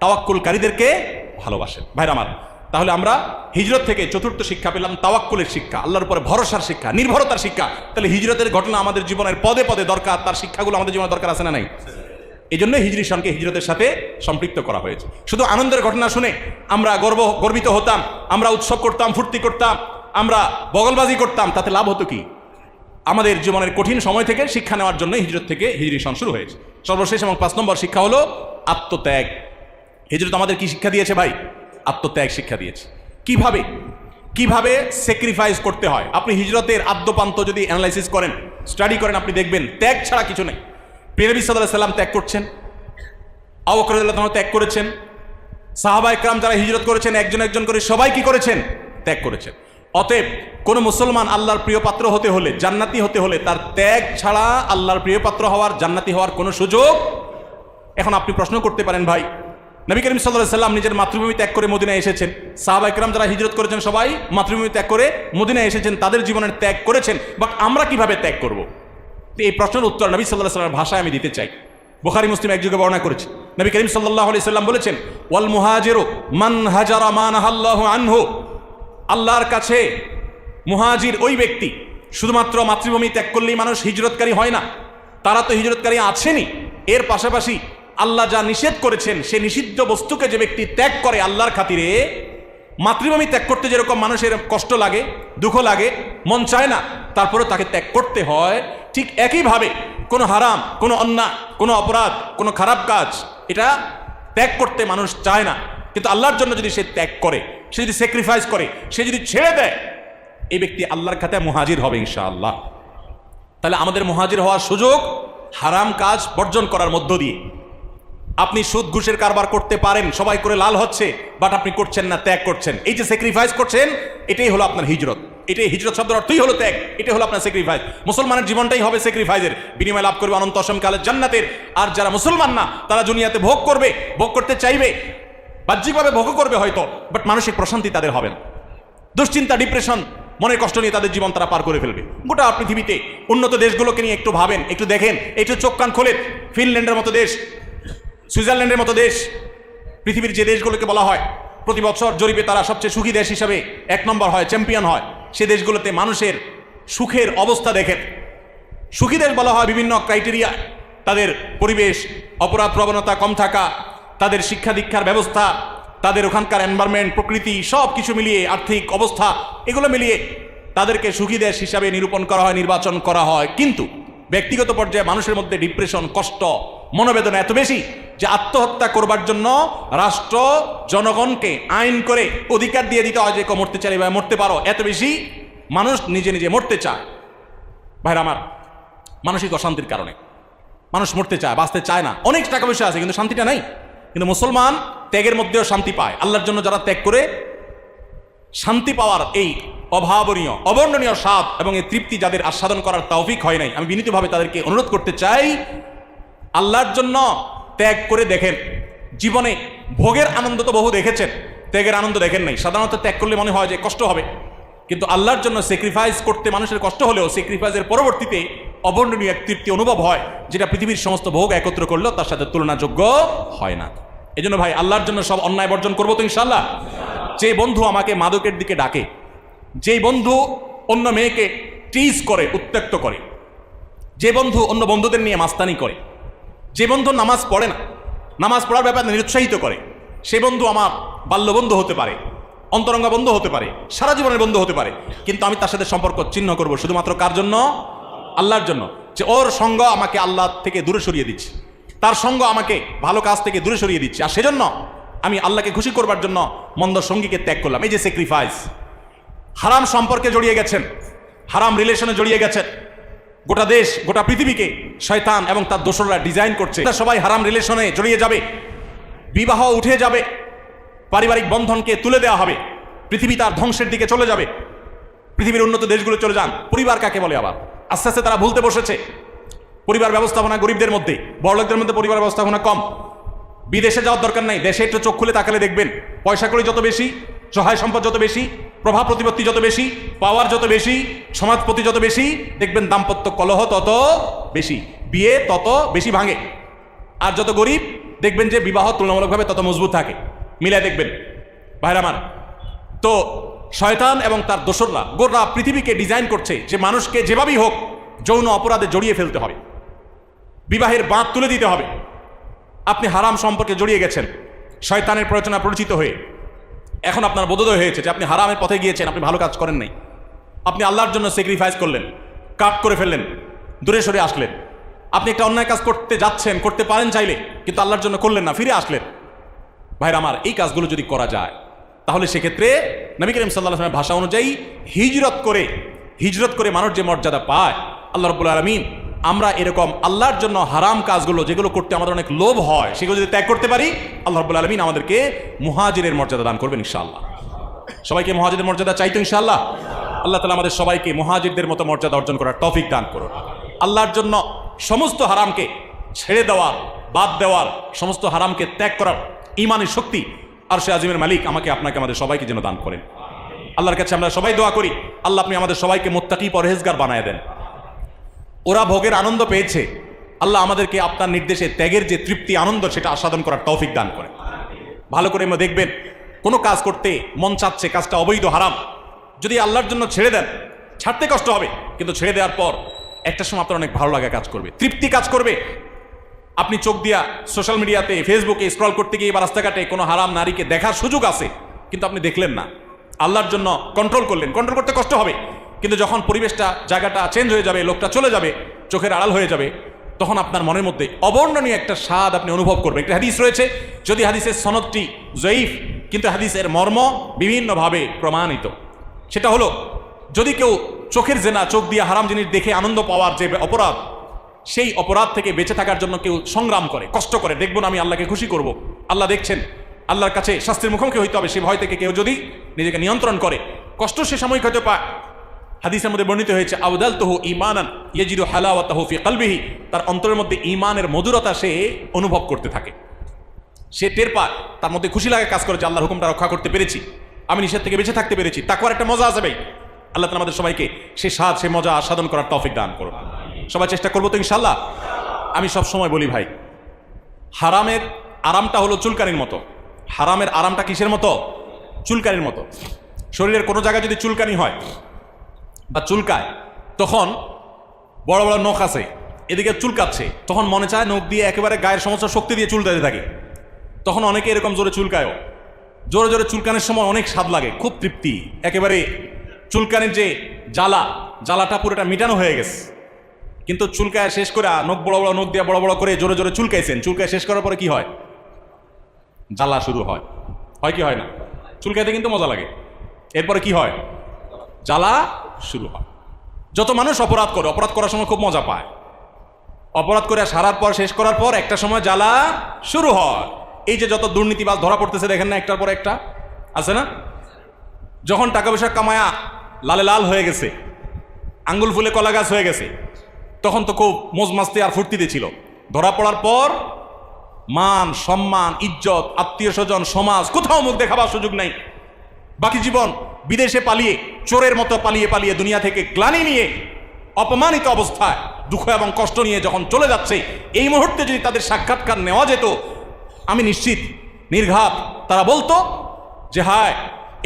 তাওয়াক্কুলকারীদেরকে ভালোবাসেন। ভাইরা আমার, তাহলে আমরা হিজরত থেকে চতুর্থ শিক্ষা পেলাম তাওয়াক্কুলের শিক্ষা, আল্লাহর উপরে ভরসার শিক্ষা, নির্ভরতার শিক্ষা। তাহলে হিজরতের ঘটনা আমাদের জীবনের পদে পদে দরকার, তার শিক্ষাগুলো আমাদের জীবনে দরকার আছে না নাই? এই জন্য হিজরি সনকে হিজরতের সাথে সম্পৃক্ত করা হয়েছে। শুধু আনন্দের ঘটনা শুনে আমরা গর্বিত হতাম, আমরা উৎসব করতাম, ফুর্তি করতাম, আমরা বগলবাজি করতাম, তাতে লাভ হতো কি? আমাদের জীবনের কঠিন সময় থেকে শিক্ষা নেওয়ার জন্য হিজরত থেকে হিজরি সন শুরু হয়েছে। সর্বশেষ এবং 5 নম্বর শিক্ষা হলো আত্মত্যাগ। হিজরত আমাদের কি শিক্ষা দিয়েছে ভাই? আত্মত্যাগ শিক্ষা দিয়েছে। কিভাবে স্যাক্রিফাইস করতে হয়। আপনি হিজরতের আদ্যপান্ত যদি অ্যানালাইসিস করেন, স্টাডি করেন, আপনি দেখবেন ত্যাগ ছাড়া কিছু নেই। প্রিয় নবী সাল্লাল্লাহু আলাইহি ওয়াসাল্লাম ত্যাগ করছেন, আবু বকর রাদিয়াল্লাহু আনহু ত্যাগ করেছেন, সাহাবায়ে কেরাম যারা হিজরত করেছেন একজন একজন করে সবাই কি করেছেন? ত্যাগ করেছেন। অতএব কোন মুসলমান আল্লাহর প্রিয় পাত্র হতে হলে, জান্নাতি হতে হলে তার ত্যাগ ছাড়া আল্লাহর প্রিয় পাত্র হওয়ার, জান্নাতি হওয়ার কোনো সুযোগ। এখন আপনি প্রশ্ন করতে পারেন ভাই, নবী করিম সাল্লাল্লাহু আলাইহি ওয়াসাল্লাম নিজের মাতৃভূমি ত্যাগ করে মদিনায় এসেছেন, সাহাবায়ে কেরাম যারা হিজরত করেছেন সবাই মাতৃভূমি ত্যাগ করে মদিনায় এসেছেন, তাদের জীবনের ত্যাগ করেছেন, বাট আমরা কিভাবে ত্যাগ করব? এই প্রশ্নের উত্তর নবী সাল্লাল্লাহু আলাইহি ওয়াসাল্লামের ভাষায় আমি দিতে চাই। বুখারী মুসলিম এক যুগে বর্ণনা করেছে, নবী করিম সাল্লাল্লাহু আলাইহি ওয়াসাল্লাম বলেছেন ওয়াল মুহাজিরু মান হাজারা মা নাহাল্লাহু আনহু, আল্লাহর কাছে মুহাজির ওই ব্যক্তি, শুধুমাত্র মাতৃভূমি ত্যাগ করলেই মানুষ হিজরতকারী হয় না, তারা তো হিজরতকারী আছেনই, এর পাশাপাশি আল্লাহ যা নিষেধ করেছেন সে নিষিদ্ধ বস্তুকে যে ব্যক্তি ত্যাগ করে আল্লাহর খাতিরে, মাতৃভূমি ত্যাগ করতে যেরকম মানুষের কষ্ট লাগে, দুঃখ লাগে, মন চায় না, তারপরে তাকে ত্যাগ করতে হয়, ঠিক একইভাবে কোনো হারাম, কোনো অন্যায়, কোনো অপরাধ, কোনো খারাপ কাজ এটা ত্যাগ করতে মানুষ চায় না, কিন্তু আল্লাহর জন্য যদি সে ত্যাগ করে, সে যদি স্যাক্রিফাইস করে, সে যদি ছেড়ে দেয়, এই ব্যক্তি আল্লাহর খাতায় মুহাজির হবে ইনশাআল্লাহ। তাহলে আমাদের মুহাজির হওয়ার সুযোগ হারাম কাজ বর্জন করার মধ্য দিয়ে। আপনি সুদ ঘুষের কারবার করতে পারেন, সবাই করে লাল হচ্ছে, বাট আপনি করছেন না, ত্যাগ করছেন। এই যে স্যাক্রিফাইস করছেন, এটাই হলো আপনার হিজরত। এটাই হিজরত শব্দের অর্থই হলো ত্যাগ, এটাই হলো আপনার স্যাক্রিফাইস। মুসলমানের জীবনটাই হবে স্যাক্রিফাইসের, বিনিময় লাভ করবে অনন্ত অসমকালের জান্নাতের। আর যারা মুসলমান না, তারা দুনিয়াতে ভোগ করবে, ভোগ করতে চাইবে, বাহ্যিকভাবে ভোগ করবে হয়তো, বাট মানসিক প্রশান্তি তাদের হবে না। দুশ্চিন্তা, ডিপ্রেশন, মনের কষ্ট নিয়ে তাদের জীবন তারা পার করে ফেলবে। গোটা পৃথিবীতে উন্নত দেশগুলোকে নিয়ে একটু ভাবেন, একটু দেখেন, একটু চোখ কান খোলেন। ফিনল্যান্ডের মতো দেশ, সুইজারল্যান্ডের মতো দেশ, পৃথিবীর যে দেশগুলোকে বলা হয় প্রতি বছর জরিপে তারা সবচেয়ে সুখী দেশ হিসাবে 1 নম্বর হয়, চ্যাম্পিয়ন হয়, সে দেশগুলোতে মানুষের সুখের অবস্থা দেখেন। সুখী দেশ বলা হয় বিভিন্ন ক্রাইটেরিয়া, তাদের পরিবেশ, অপরাধ প্রবণতা কম থাকা, তাদের শিক্ষা দীক্ষার ব্যবস্থা, তাদের ওখানকার এনভায়রনমেন্ট, প্রকৃতি, সব কিছু মিলিয়ে, আর্থিক অবস্থা, এগুলো মিলিয়ে তাদেরকে সুখী দেশ হিসাবে নিরূপণ করা হয়, নির্বাচন করা হয়। কিন্তু ব্যক্তিগত পর্যায়ে মানুষের মধ্যে ডিপ্রেশন, কষ্ট, মনোবেদনা এত বেশি যে আত্মহত্যা করবার জন্য রাষ্ট্র জনগণকে আইন করে অধিকার দিয়ে দিতে হয় যে কেউ মরতে চাইলে বা মরতে পারো, এত বেশি মানুষ নিজে নিজে মরতে চায়। ভাইরা আমার, মানসিক অশান্তির কারণে মানুষ মরতে চায়, বাঁচতে চায় না। অনেক টাকা পয়সা আছে কিন্তু শান্তিটা নাই। কিন্তু মুসলমান ত্যাগের মধ্যেও শান্তি পায়। আল্লাহর জন্য যারা ত্যাগ করে শান্তি পাওয়ার এই অভাবনীয়, অবর্ণনীয় স্বাদ এবং এই তৃপ্তি যাদের আস্বাদন করার তৌফিক হয় নাই, আমি বিনীতভাবে তাদেরকে অনুরোধ করতে চাই, আল্লাহর জন্য ত্যাগ করে দেখেন। জীবনে ভোগের আনন্দ তো বহু দেখেছেন, ত্যাগের আনন্দ দেখেন নাই। সাধারণত ত্যাগ করলে মনে হয় যে কষ্ট হবে, কিন্তু আল্লাহর জন্য স্যাক্রিফাইস করতে মানুষের কষ্ট হলেও স্যাক্রিফাইসের পরবর্তীতে অবর্ণনীয় এক তৃপ্তি অনুভব হয়, যেটা পৃথিবীর সমস্ত ভোগ একত্র করলেও তার সাথে তুলনাযোগ্য হয় না। এই জন্য ভাই, আল্লাহর জন্য সব অন্যায় বর্জন করবো তো ইনশাআল্লাহ। যে বন্ধু আমাকে মাদকের দিকে ডাকে, যেই বন্ধু অন্য মেয়েকে টিজ করে, উত্ত্যক্ত করে, যে বন্ধু অন্য বন্ধুদের নিয়ে মাস্তানি করে, যে বন্ধু নামাজ পড়ে না, নামাজ পড়ার ব্যাপারে নিরুৎসাহিত করে, সে বন্ধু আমার বাল্যবন্ধু হতে পারে, অন্তরঙ্গা বন্ধু হতে পারে, সারা জীবনের বন্ধু হতে পারে, কিন্তু আমি তার সাথে সম্পর্ক ছিন্ন করব শুধুমাত্র কার জন্য? আল্লাহর জন্য। যে ওর সঙ্গ আমাকে আল্লাহ থেকে দূরে সরিয়ে দিচ্ছে, তার সঙ্গ আমাকে ভালো কাজ থেকে দূরে সরিয়ে দিচ্ছে, আর সেজন্য আমি আল্লাহকে খুশি করবার জন্য মন্দ সঙ্গীকে ত্যাগ করলাম। এই যে স্যাক্রিফাইস। হারাম সম্পর্কে জড়িয়ে গেছেন, হারাম রিলেশনে জড়িয়ে গেছেন, গোটা দেশ, গোটা পৃথিবীকে শয়তান এবং তার দোসররা ডিজাইন করছে, সবাই হারাম রিলেশনে জড়িয়ে যাবে, বিবাহ উঠে যাবে, পারিবারিক বন্ধনকে তুলে দেওয়া হবে, পৃথিবী তার ধ্বংসের দিকে চলে যাবে। পৃথিবীর উন্নত দেশগুলো চলে যান। পরিবার কাকে বলে? আবার আস্তে আস্তে তারা ভুলতে বসেছে। পরিবার ব্যবস্থাপনা গরিবদের মধ্যে, বড়লোকদের মধ্যে পরিবার ব্যবস্থাপনা কম। বিদেশে যাওয়ার দরকার নাই, দেশে একটু চোখ খুলে তাকালে দেখবেন, পয়সা কড়ি যত বেশি, সহায় সম্পদ যত বেশি, প্রভাব প্রতিপত্তি যত বেশি, পাওয়ার যত বেশি, সমাজপতি যত বেশি, দেখবেন দাম্পত্য কলহ তত বেশি, বিয়ে তত বেশি ভাঙে। আর যত গরিব, দেখবেন যে বিবাহ তুলনামূলকভাবে তত মজবুত থাকে। মিলে দেখবেন ভাইরা আমার। তো শয়তান এবং তার দোসররা গোটা পৃথিবীকে ডিজাইন করছে যে মানুষকে যেভাবেই হোক যৌন অপরাধে জড়িয়ে ফেলতে হবে, বিবাহের বাঁধ তুলে দিতে হবে। আপনি হারাম সম্পর্কে জড়িয়ে গেছেন, শয়তানের প্ররোচনা পরিচিত হয়ে, এখন আপনার বোধোদয় হয়েছে যে আপনি হারামের পথে গিয়েছেন, আপনি ভালো কাজ করেন নাই, আপনি আল্লাহর জন্য স্যাক্রিফাইস করলেন, কাট করে ফেললেন, দূরে সরে আসলেন। আপনি একটা অন্যায় কাজ করতে যাচ্ছেন, করতে পারেন চাইলে, কিন্তু আল্লাহর জন্য করলেন না, ফিরে আসলেন। ভাইরা আমার, এই কাজগুলো যদি করা যায় তাহলে সেক্ষেত্রে নবী করিম সাল্লাল্লাহু আলাইহি ওয়াসাল্লামের ভাষা অনুযায়ী হিজরত করে মানুষ যে মর্যাদা পায়, আল্লাহ রাব্বুল আলামিন আমরা এরকম আল্লাহর জন্য হারাম কাজগুলো যেগুলো করতে আমাদের অনেক লোভ হয়, সেগুলো যদি ত্যাগ করতে পারি, আল্লাহ রাব্বুল আলামিন আমাদেরকে মুহাজিরের মর্যাদা দান করবেন ইনশাআল্লাহ। সবাইকে মুহাজিরের মর্যাদা চাইতো ইনশাআল্লাহ। আল্লাহ তাআলা আমাদের সবাইকে মুহাজিরদের মতো মর্যাদা অর্জন করার তৌফিক দান করুন। আল্লাহর জন্য সমস্ত হারামকে ছেড়ে দেওয়ার, বাদ দেওয়ার, সমস্ত হারামকে ত্যাগ করার ঈমানের শক্তি আরশে আজিমের মালিক আমাকে, আপনাকে, আমাদের সবাইকে যেন দান করেন। আল্লাহর কাছে আমরা সবাই দোয়া করি, আল্লাহ আপনি আমাদের সবাইকে মুত্তাকি পরহেজগার বানায় দেন। ওরা ভোগের আনন্দ পেয়েছে, আল্লাহ আমাদেরকে আপনার নির্দেশে ত্যাগের যে তৃপ্তি, আনন্দ, সেটা আস্বাদন করার তৌফিক দান করেন। ভালো করে দেখবেন, কোনো কাজ করতে মন চাচ্ছে, কাজটা অবৈধ, হারাম, যদি আল্লাহর জন্য ছেড়ে দেন, ছাড়তে কষ্ট হবে, কিন্তু ছেড়ে দেওয়ার পর একটা সময় আপনার অনেক ভালো লাগা কাজ করবে, তৃপ্তি কাজ করবে। আপনি চোখ দিয়া সোশ্যাল মিডিয়াতে, ফেসবুকে স্ক্রল করতে গিয়ে বা রাস্তাঘাটে কোনো হারাম নারীকে দেখার সুযোগ আছে, কিন্তু আপনি দেখলেন না, আল্লাহর জন্য কন্ট্রোল করলেন। কন্ট্রোল করতে কষ্ট হবে, কিন্তু যখন পরিবেশটা, জায়গাটা চেঞ্জ হয়ে যাবে, লোকটা চলে যাবে, চোখের আড়াল হয়ে যাবে, তখন আপনার মনের মধ্যে অবর্ণনীয় একটা স্বাদ আপনি অনুভব করবেন। একটা হাদিস রয়েছে, যদি হাদিসের সনদটি জয়ীফ, কিন্তু হাদিসের মর্ম বিভিন্নভাবে প্রমাণিত। সেটা হলো, যদি কেউ চোখের জেনা, চোখ দিয়ে হারাম জিনিস দেখে আনন্দ পাওয়ার যে অপরাধ, সেই অপরাধ থেকে বেঁচে থাকার জন্য কেউ সংগ্রাম করে, কষ্ট করে, দেখবো না আমি আল্লাহকে খুশি করব, আল্লাহ দেখছেন, আল্লাহর কাছে শাস্তির মুখোমুখি হইতে হবে, সে ভয় থেকে কেউ যদি নিজেকে নিয়ন্ত্রণ করে, কষ্ট সে সাময়িক হতে পায়। হাদিসের মধ্যে বর্ণিত হয়েছে, আবদালতুহু ঈমানান ইয়াজিদু হালাওয়াতাহু ফি কলবিহি, তার অন্তরের মধ্যে ঈমানের মধুরতা সে অনুভব করতে থাকে, সে টের পায়, তার মধ্যে খুশি লাগে কাজ করে যে আল্লাহর হুকুমটা রক্ষা করতে পেরেছি, আমি নিষেধ থেকে বেঁচে থাকতে পেরেছি, তাকওয়ার একটা মজা আছে ভাই। আল্লাহ তাআলা আমাদের সবাইকে সে স্বাদ, সে মজা আস্বাদন করার তৌফিক দান করুন। সবাই চেষ্টা করবো তো ইনশাআল্লাহ। আমি সব সময় বলি ভাই, হারামের আরামটা হলো চুলকানির মতো। হারামের আরামটা কিসের মতো? চুলকানির মতো। শরীরের কোনো জায়গায় যদি চুলকানি হয় বা চুলকায়, তখন বড় বড় নখ আছে, এদিকে চুলকাচ্ছে, তখন মনে চায় নখ দিয়ে একেবারে গায়ের সমস্ত শক্তি দিয়ে চুলকাতে থাকে। তখন অনেকে এরকম জোরে চুলকায়ও। জোরে জোরে চুলকানির সময় অনেক স্বাদ লাগে, খুব তৃপ্তি, একেবারে চুলকানির যে জ্বালাটা পুরোটা মিটানো হয়ে গেছে। কিন্তু চুলকায় শেষ করে, নখ বড় বড় নখ দিয়ে বড় বড় করে জোরে জোরে চুলকাইছেন, চুলকায় শেষ করার পরে কি হয়? জ্বালা শুরু হয়, হয় কি হয় না? চুলকাইতে কিন্তু মজা লাগে, এরপরে কি হয়? জ্বালা শুরু হয়। যত মানুষ অপরাধ করে, অপরাধ করার সময় খুব মজা পায়, অপরাধ করে সারার পর, শেষ করার পর একটা সময় জ্বালা শুরু হয়। এই যে যত দুর্নীতিবাজ ধরা পড়তেছে দেখেন না, একটার পর একটা আছে না? যখন টাকা পয়সা কামায়া লালে লাল হয়ে গেছে, আঙ্গুল ফুলে কলা গাছ হয়ে গেছে, তখন তো খুব মজ মাস্তি আর ফুর্তিতে ছিল। ধরা পড়ার পর মান, সম্মান, ইজ্জত, আত্মীয় স্বজন, সমাজ, কোথাও মুখ দেখাবার সুযোগ নাই। বাকি জীবন বিদেশে পালিয়ে, চোরের মতো পালিয়ে পালিয়ে, দুনিয়া থেকে গ্লানি নিয়ে, অপমানিত অবস্থায়, দুঃখ এবং কষ্ট নিয়ে যখন চলে যাচ্ছে, এই মুহূর্তে যদি তাদের সাক্ষাৎকার নেওয়া যেত, আমি নিশ্চিত, নির্ঘাত তারা বলতো যে হায়,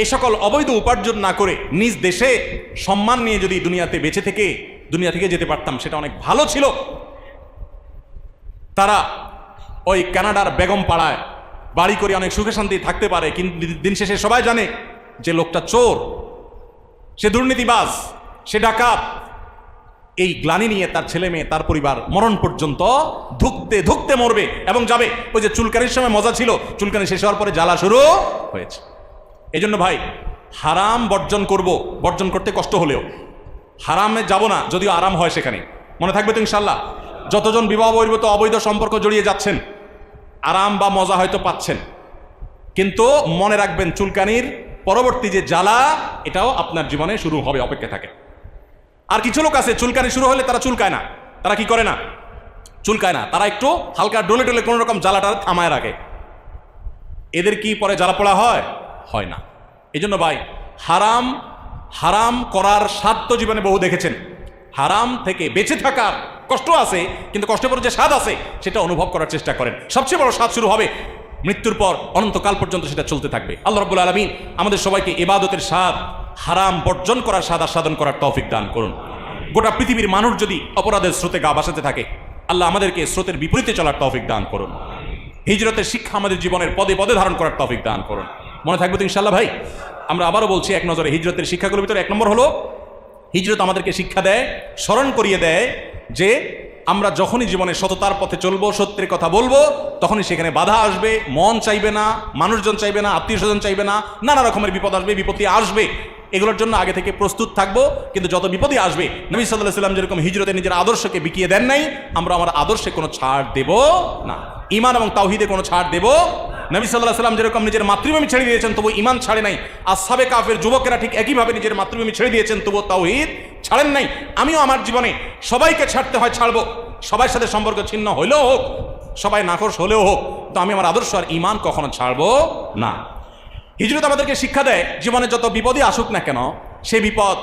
এ সকল অবৈধ উপার্জন না করে নিজ দেশে সম্মান নিয়ে যদি দুনিয়াতে বেঁচে থেকে দুনিয়া থেকে যেতে পারতাম, সেটা অনেক ভালো ছিল। তারা ওই কানাডার বেগম পাড়ায় বাড়ি করে অনেক সুখে শান্তি থাকতে পারে, কিন্তু দিন শেষে সবাই জানে যে লোকটা চোর, সে দুর্নীতিবাজ, সে ডাকাত। এই গ্লানি নিয়ে তার ছেলে মেয়ে, তার পরিবার মরণ পর্যন্ত ধুকতে ধুকতে মরবে এবং যাবে। ওই যে চুলকানির সময় মজা ছিল, চুলকানি শেষ হওয়ার পরে জ্বালা শুরু হয়েছে। এই জন্য ভাই, হারাম বর্জন করব, বর্জন করতে কষ্ট হলেও হারামে যাব না, যদিও আরাম হয় সেখানে, মনে থাকবে তো ইনশাল্লাহ। যতজন বিবাহ বহির্ভূত অবৈধ সম্পর্ক জড়িয়ে যাচ্ছেন, আরাম বা মজা হয়তো পাচ্ছেন, কিন্তু মনে রাখবেন চুলকানির পরবর্তী যে জ্বালা, এটাও আপনার জীবনে শুরু হবে, অপেক্ষা থাকে। আর কিছু লোক আছে, চুলকানি শুরু হলে তারা চুলকায় না। তারা কি করে না? চুলকায় না, তারা একটু হালকা ডলে ডলে কোনো রকম জ্বালাটা থামায় রাখে। এদের কি পরে জ্বালা পড়া হয়? হয় না। এই জন্য ভাই, হারাম করার স্বাদ তো জীবনে বহু দেখেছেন। হারাম থেকে বেঁচে থাকার কষ্ট আছে, কিন্তু কষ্টের পরে যে স্বাদ আছে সেটা অনুভব করার চেষ্টা করেন। সবচেয়ে বড় স্বাদ শুরু হবে মৃত্যুর পর, অনন্তকাল পর্যন্ত সেটা চলতে থাকবে। আল্লাহ রাব্বুল আলামিন আমাদের সবাইকে ইবাদতের স্বাদ, হারাম বর্জন করার স্বাদ আস্বাদন করার তৌফিক দান করুন। গোটা পৃথিবীর মানুষ যদি অপরাধের স্রোতে গা ভাসাতে থাকে, আল্লাহ আমাদেরকে স্রোতের বিপরীতে চলার তৌফিক দান করুন। হিজরতের শিক্ষা আমাদের জীবনের পদে পদে ধারণ করার তৌফিক দান করুন। মনে থাকবে তো ইনশাআল্লাহ ভাই। আমরা আবারও বলছি, এক নজরে হিজরতের শিক্ষাগুলোর ভিতরে 1 নম্বর হলো, হিজরত আমাদেরকে শিক্ষা দেয়, স্মরণ করিয়ে দেয় যে আমরা যখনই জীবনে সততার পথে চলবো, সত্যের কথা বলবো, তখনই সেখানে বাধা আসবে, মন চাইবে না, মানুষজন চাইবে না, আত্মীয় স্বজন চাইবে না, নানা রকমের বিপদ আসবে, বিপত্তি আসবে। এগুলোর জন্য আগে থেকে প্রস্তুত থাকবো। কিন্তু যত বিপদই আসবে, নবী সাল্লাল্লাহু আলাইহি ওয়াসাল্লাম যেরকম হিজরতে নিজের আদর্শকে বিকিয়ে দেন নাই, আমরা আমার আদর্শে কোনো ছাড় দেব না। ঈমান এবং তাওহীদে কোনো ছাড় দেব। নবী সাল্লাল্লাহু আলাইহি ওয়াসাল্লাম যেরকম নিজের মাতৃভূমি ছেড়ে দিয়েছেন, তবু ঈমান ছাড়ে নাই। আসহাবে কাফের যুবকেরা ঠিক একইভাবে নিজের মাতৃভূমি ছেড়ে দিয়েছেন, তবু তাওহীদ ছাড়েন নাই। আমিও আমার জীবনে সবাইকে ছাড়তে হয়, ছাড়বো। সবার সাথে সম্পর্ক ছিন্ন হইলেও হোক, সবাই নাখোশ হলেও হোক, তো আমি আমার আদর্শ আর ঈমান কখনো ছাড়বো না। হিজরত আমাদেরকে শিক্ষা দেয়, জীবনে যত বিপদই আসুক না কেন, সে বিপদ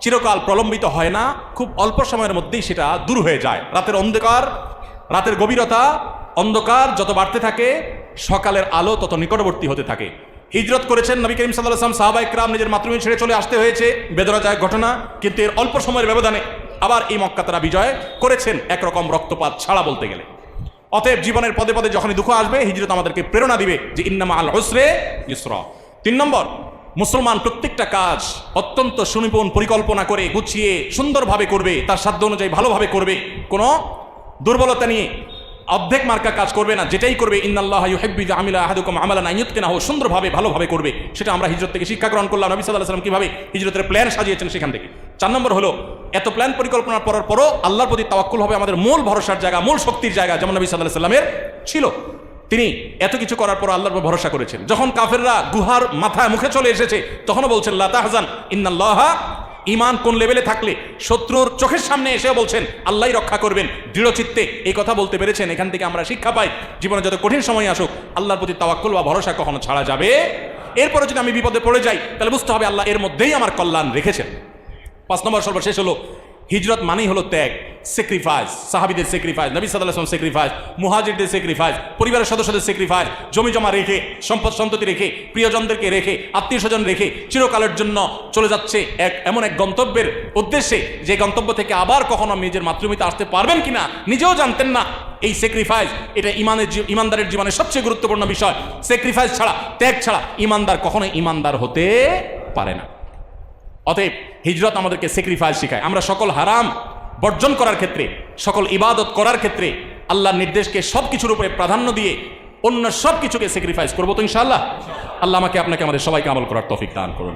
চিরকাল প্রলম্বিত হয় না, খুব অল্প সময়ের মধ্যেই সেটা দূর হয়ে যায়। রাতের অন্ধকার, রাতের গভীরতা, অন্ধকার যত বাড়তে থাকে, সকালের আলো তত নিকটবর্তী হতে থাকে। হিজরত করেছেন নবী করিম সাল্লাল্লাহু আলাইহি ওয়াসাল্লাম, সাহাবা ইকরাম নিজের মাতৃভূমি ছেড়ে চলে আসতে হয়েছে, বেদনাদায়ক ঘটনা, কিন্তু এর অল্প সময়ের ব্যবধানে আবার এই মক্কা তারা বিজয় করেছেন, একরকম রক্তপাত ছাড়া বলতে গেলে। অতএব জীবনের পদে পদে যখনই দুঃখ আসবে, হিজরত আমাদেরকে প্রেরণা দিবে যে ইন্নামা আল উসরে ইউসরা। 3 নম্বর, মুসলমান প্রত্যেকটা কাজ অত্যন্ত সুনিপুণ পরিকল্পনা করে গুছিয়ে সুন্দরভাবে করবে, তার সাধ্য অনুযায়ী ভালোভাবে করবে, কোনো দুর্বলতা নিয়ে অর্ধেক মার্কা কাজ করবে না, যেটাই করবে ইন্নাল্লাহা ইউহিব্বু ইযা আমিলা আহাদুকুম আমালান আন ইউতকিনাহু, সুন্দরভাবে ভালোভাবে করবে। সেটা আমরা হিজরত থেকে শিক্ষা গ্রহণ করলাম, নবী সাল্লাল্লাহু আলাইহি ওয়াসাল্লাম কিভাবে হিজরতের প্ল্যান সাজিয়েছেন সেখান থেকে। 4 নম্বর হলো, এত প্ল্যান পরিকল্পনা করার পরও আল্লাহর প্রতি তাওয়াক্কুল হবে আমাদের মূল ভরসার জায়গা, মূল শক্তির জায়গা, যেমন নবী সাল্লাল্লাহু আলাইহি ওয়াসাল্লামের ছিল। তিনি এত কিছু করার পর আল্লাহর উপর ভরসা করেছেন। যখন কাফেররা গুহার মাথায় মুখে চলে এসেছে, তখনও বলছেন লা তাহজান ইন্নাল্লাহা, ঈমান কোন লেভেলে থাকলে শত্রুর চোখের সামনে এসেও বলছেন আল্লাহই রক্ষা করবেন, দৃঢ় চিত্তে এই কথা বলতে পেরেছেন। এখান থেকে আমরা শিক্ষা পাই, জীবনে যত কঠিন সময় আসুক আল্লাহর প্রতি তাওয়াক্কুল বা ভরসা কখনো ছাড়া যাবে। এরপরে যদি আমি বিপদে পড়ে যাই, তাহলে বুঝতে হবে আল্লাহ এর মধ্যেই আমার কল্যাণ রেখেছেন। 5 নম্বর সর্বশেষ হলো, হিজরত মানেই হলো ত্যাগ, স্যাক্রিফাইস। সাহাবীদের স্যাক্রিফাইস, নবী সাল্লাল্লাহু আলাইহি ওয়াসাল্লাম স্যাক্রিফাইস, মুহাজিরদের স্যাক্রিফাইস, পরিবারের সদস্যদের স্যাক্রিফাইস, জমি জমা রেখে, সম্পদ সন্ততি রেখে, প্রিয়জনদেরকে রেখে, আত্মীয় স্বজন রেখে চিরকালের জন্য চলে যাচ্ছে এমন এক গন্তব্যের উদ্দেশ্যে, যে গন্তব্য থেকে আবার কখনো নিজের মাতৃভূমিতে আসতে পারবেন কিনা নিজেও জানতেন না। এই স্যাক্রিফাইস, এটা ইমানদারের জীবনের সবচেয়ে গুরুত্বপূর্ণ বিষয়। স্যাক্রিফাইস ছাড়া, ত্যাগ ছাড়া ইমানদার কখনোই ইমানদার হতে পারে না। অতএব হিজরত আমাদেরকে স্যাক্রিফাইস শেখায়। আমরা সকল হারাম বর্জন করার ক্ষেত্রে, সকল ইবাদত করার ক্ষেত্রে আল্লাহর নির্দেশকে সব কিছুর উপরে প্রাধান্য দিয়ে অন্য সব কিছুকে স্যাক্রিফাইস করবো তো ইনশাআল্লাহ। আল্লাহ আমাকে আপনাকে আমাদের সবাইকে আমল করার তৌফিক দান করুন।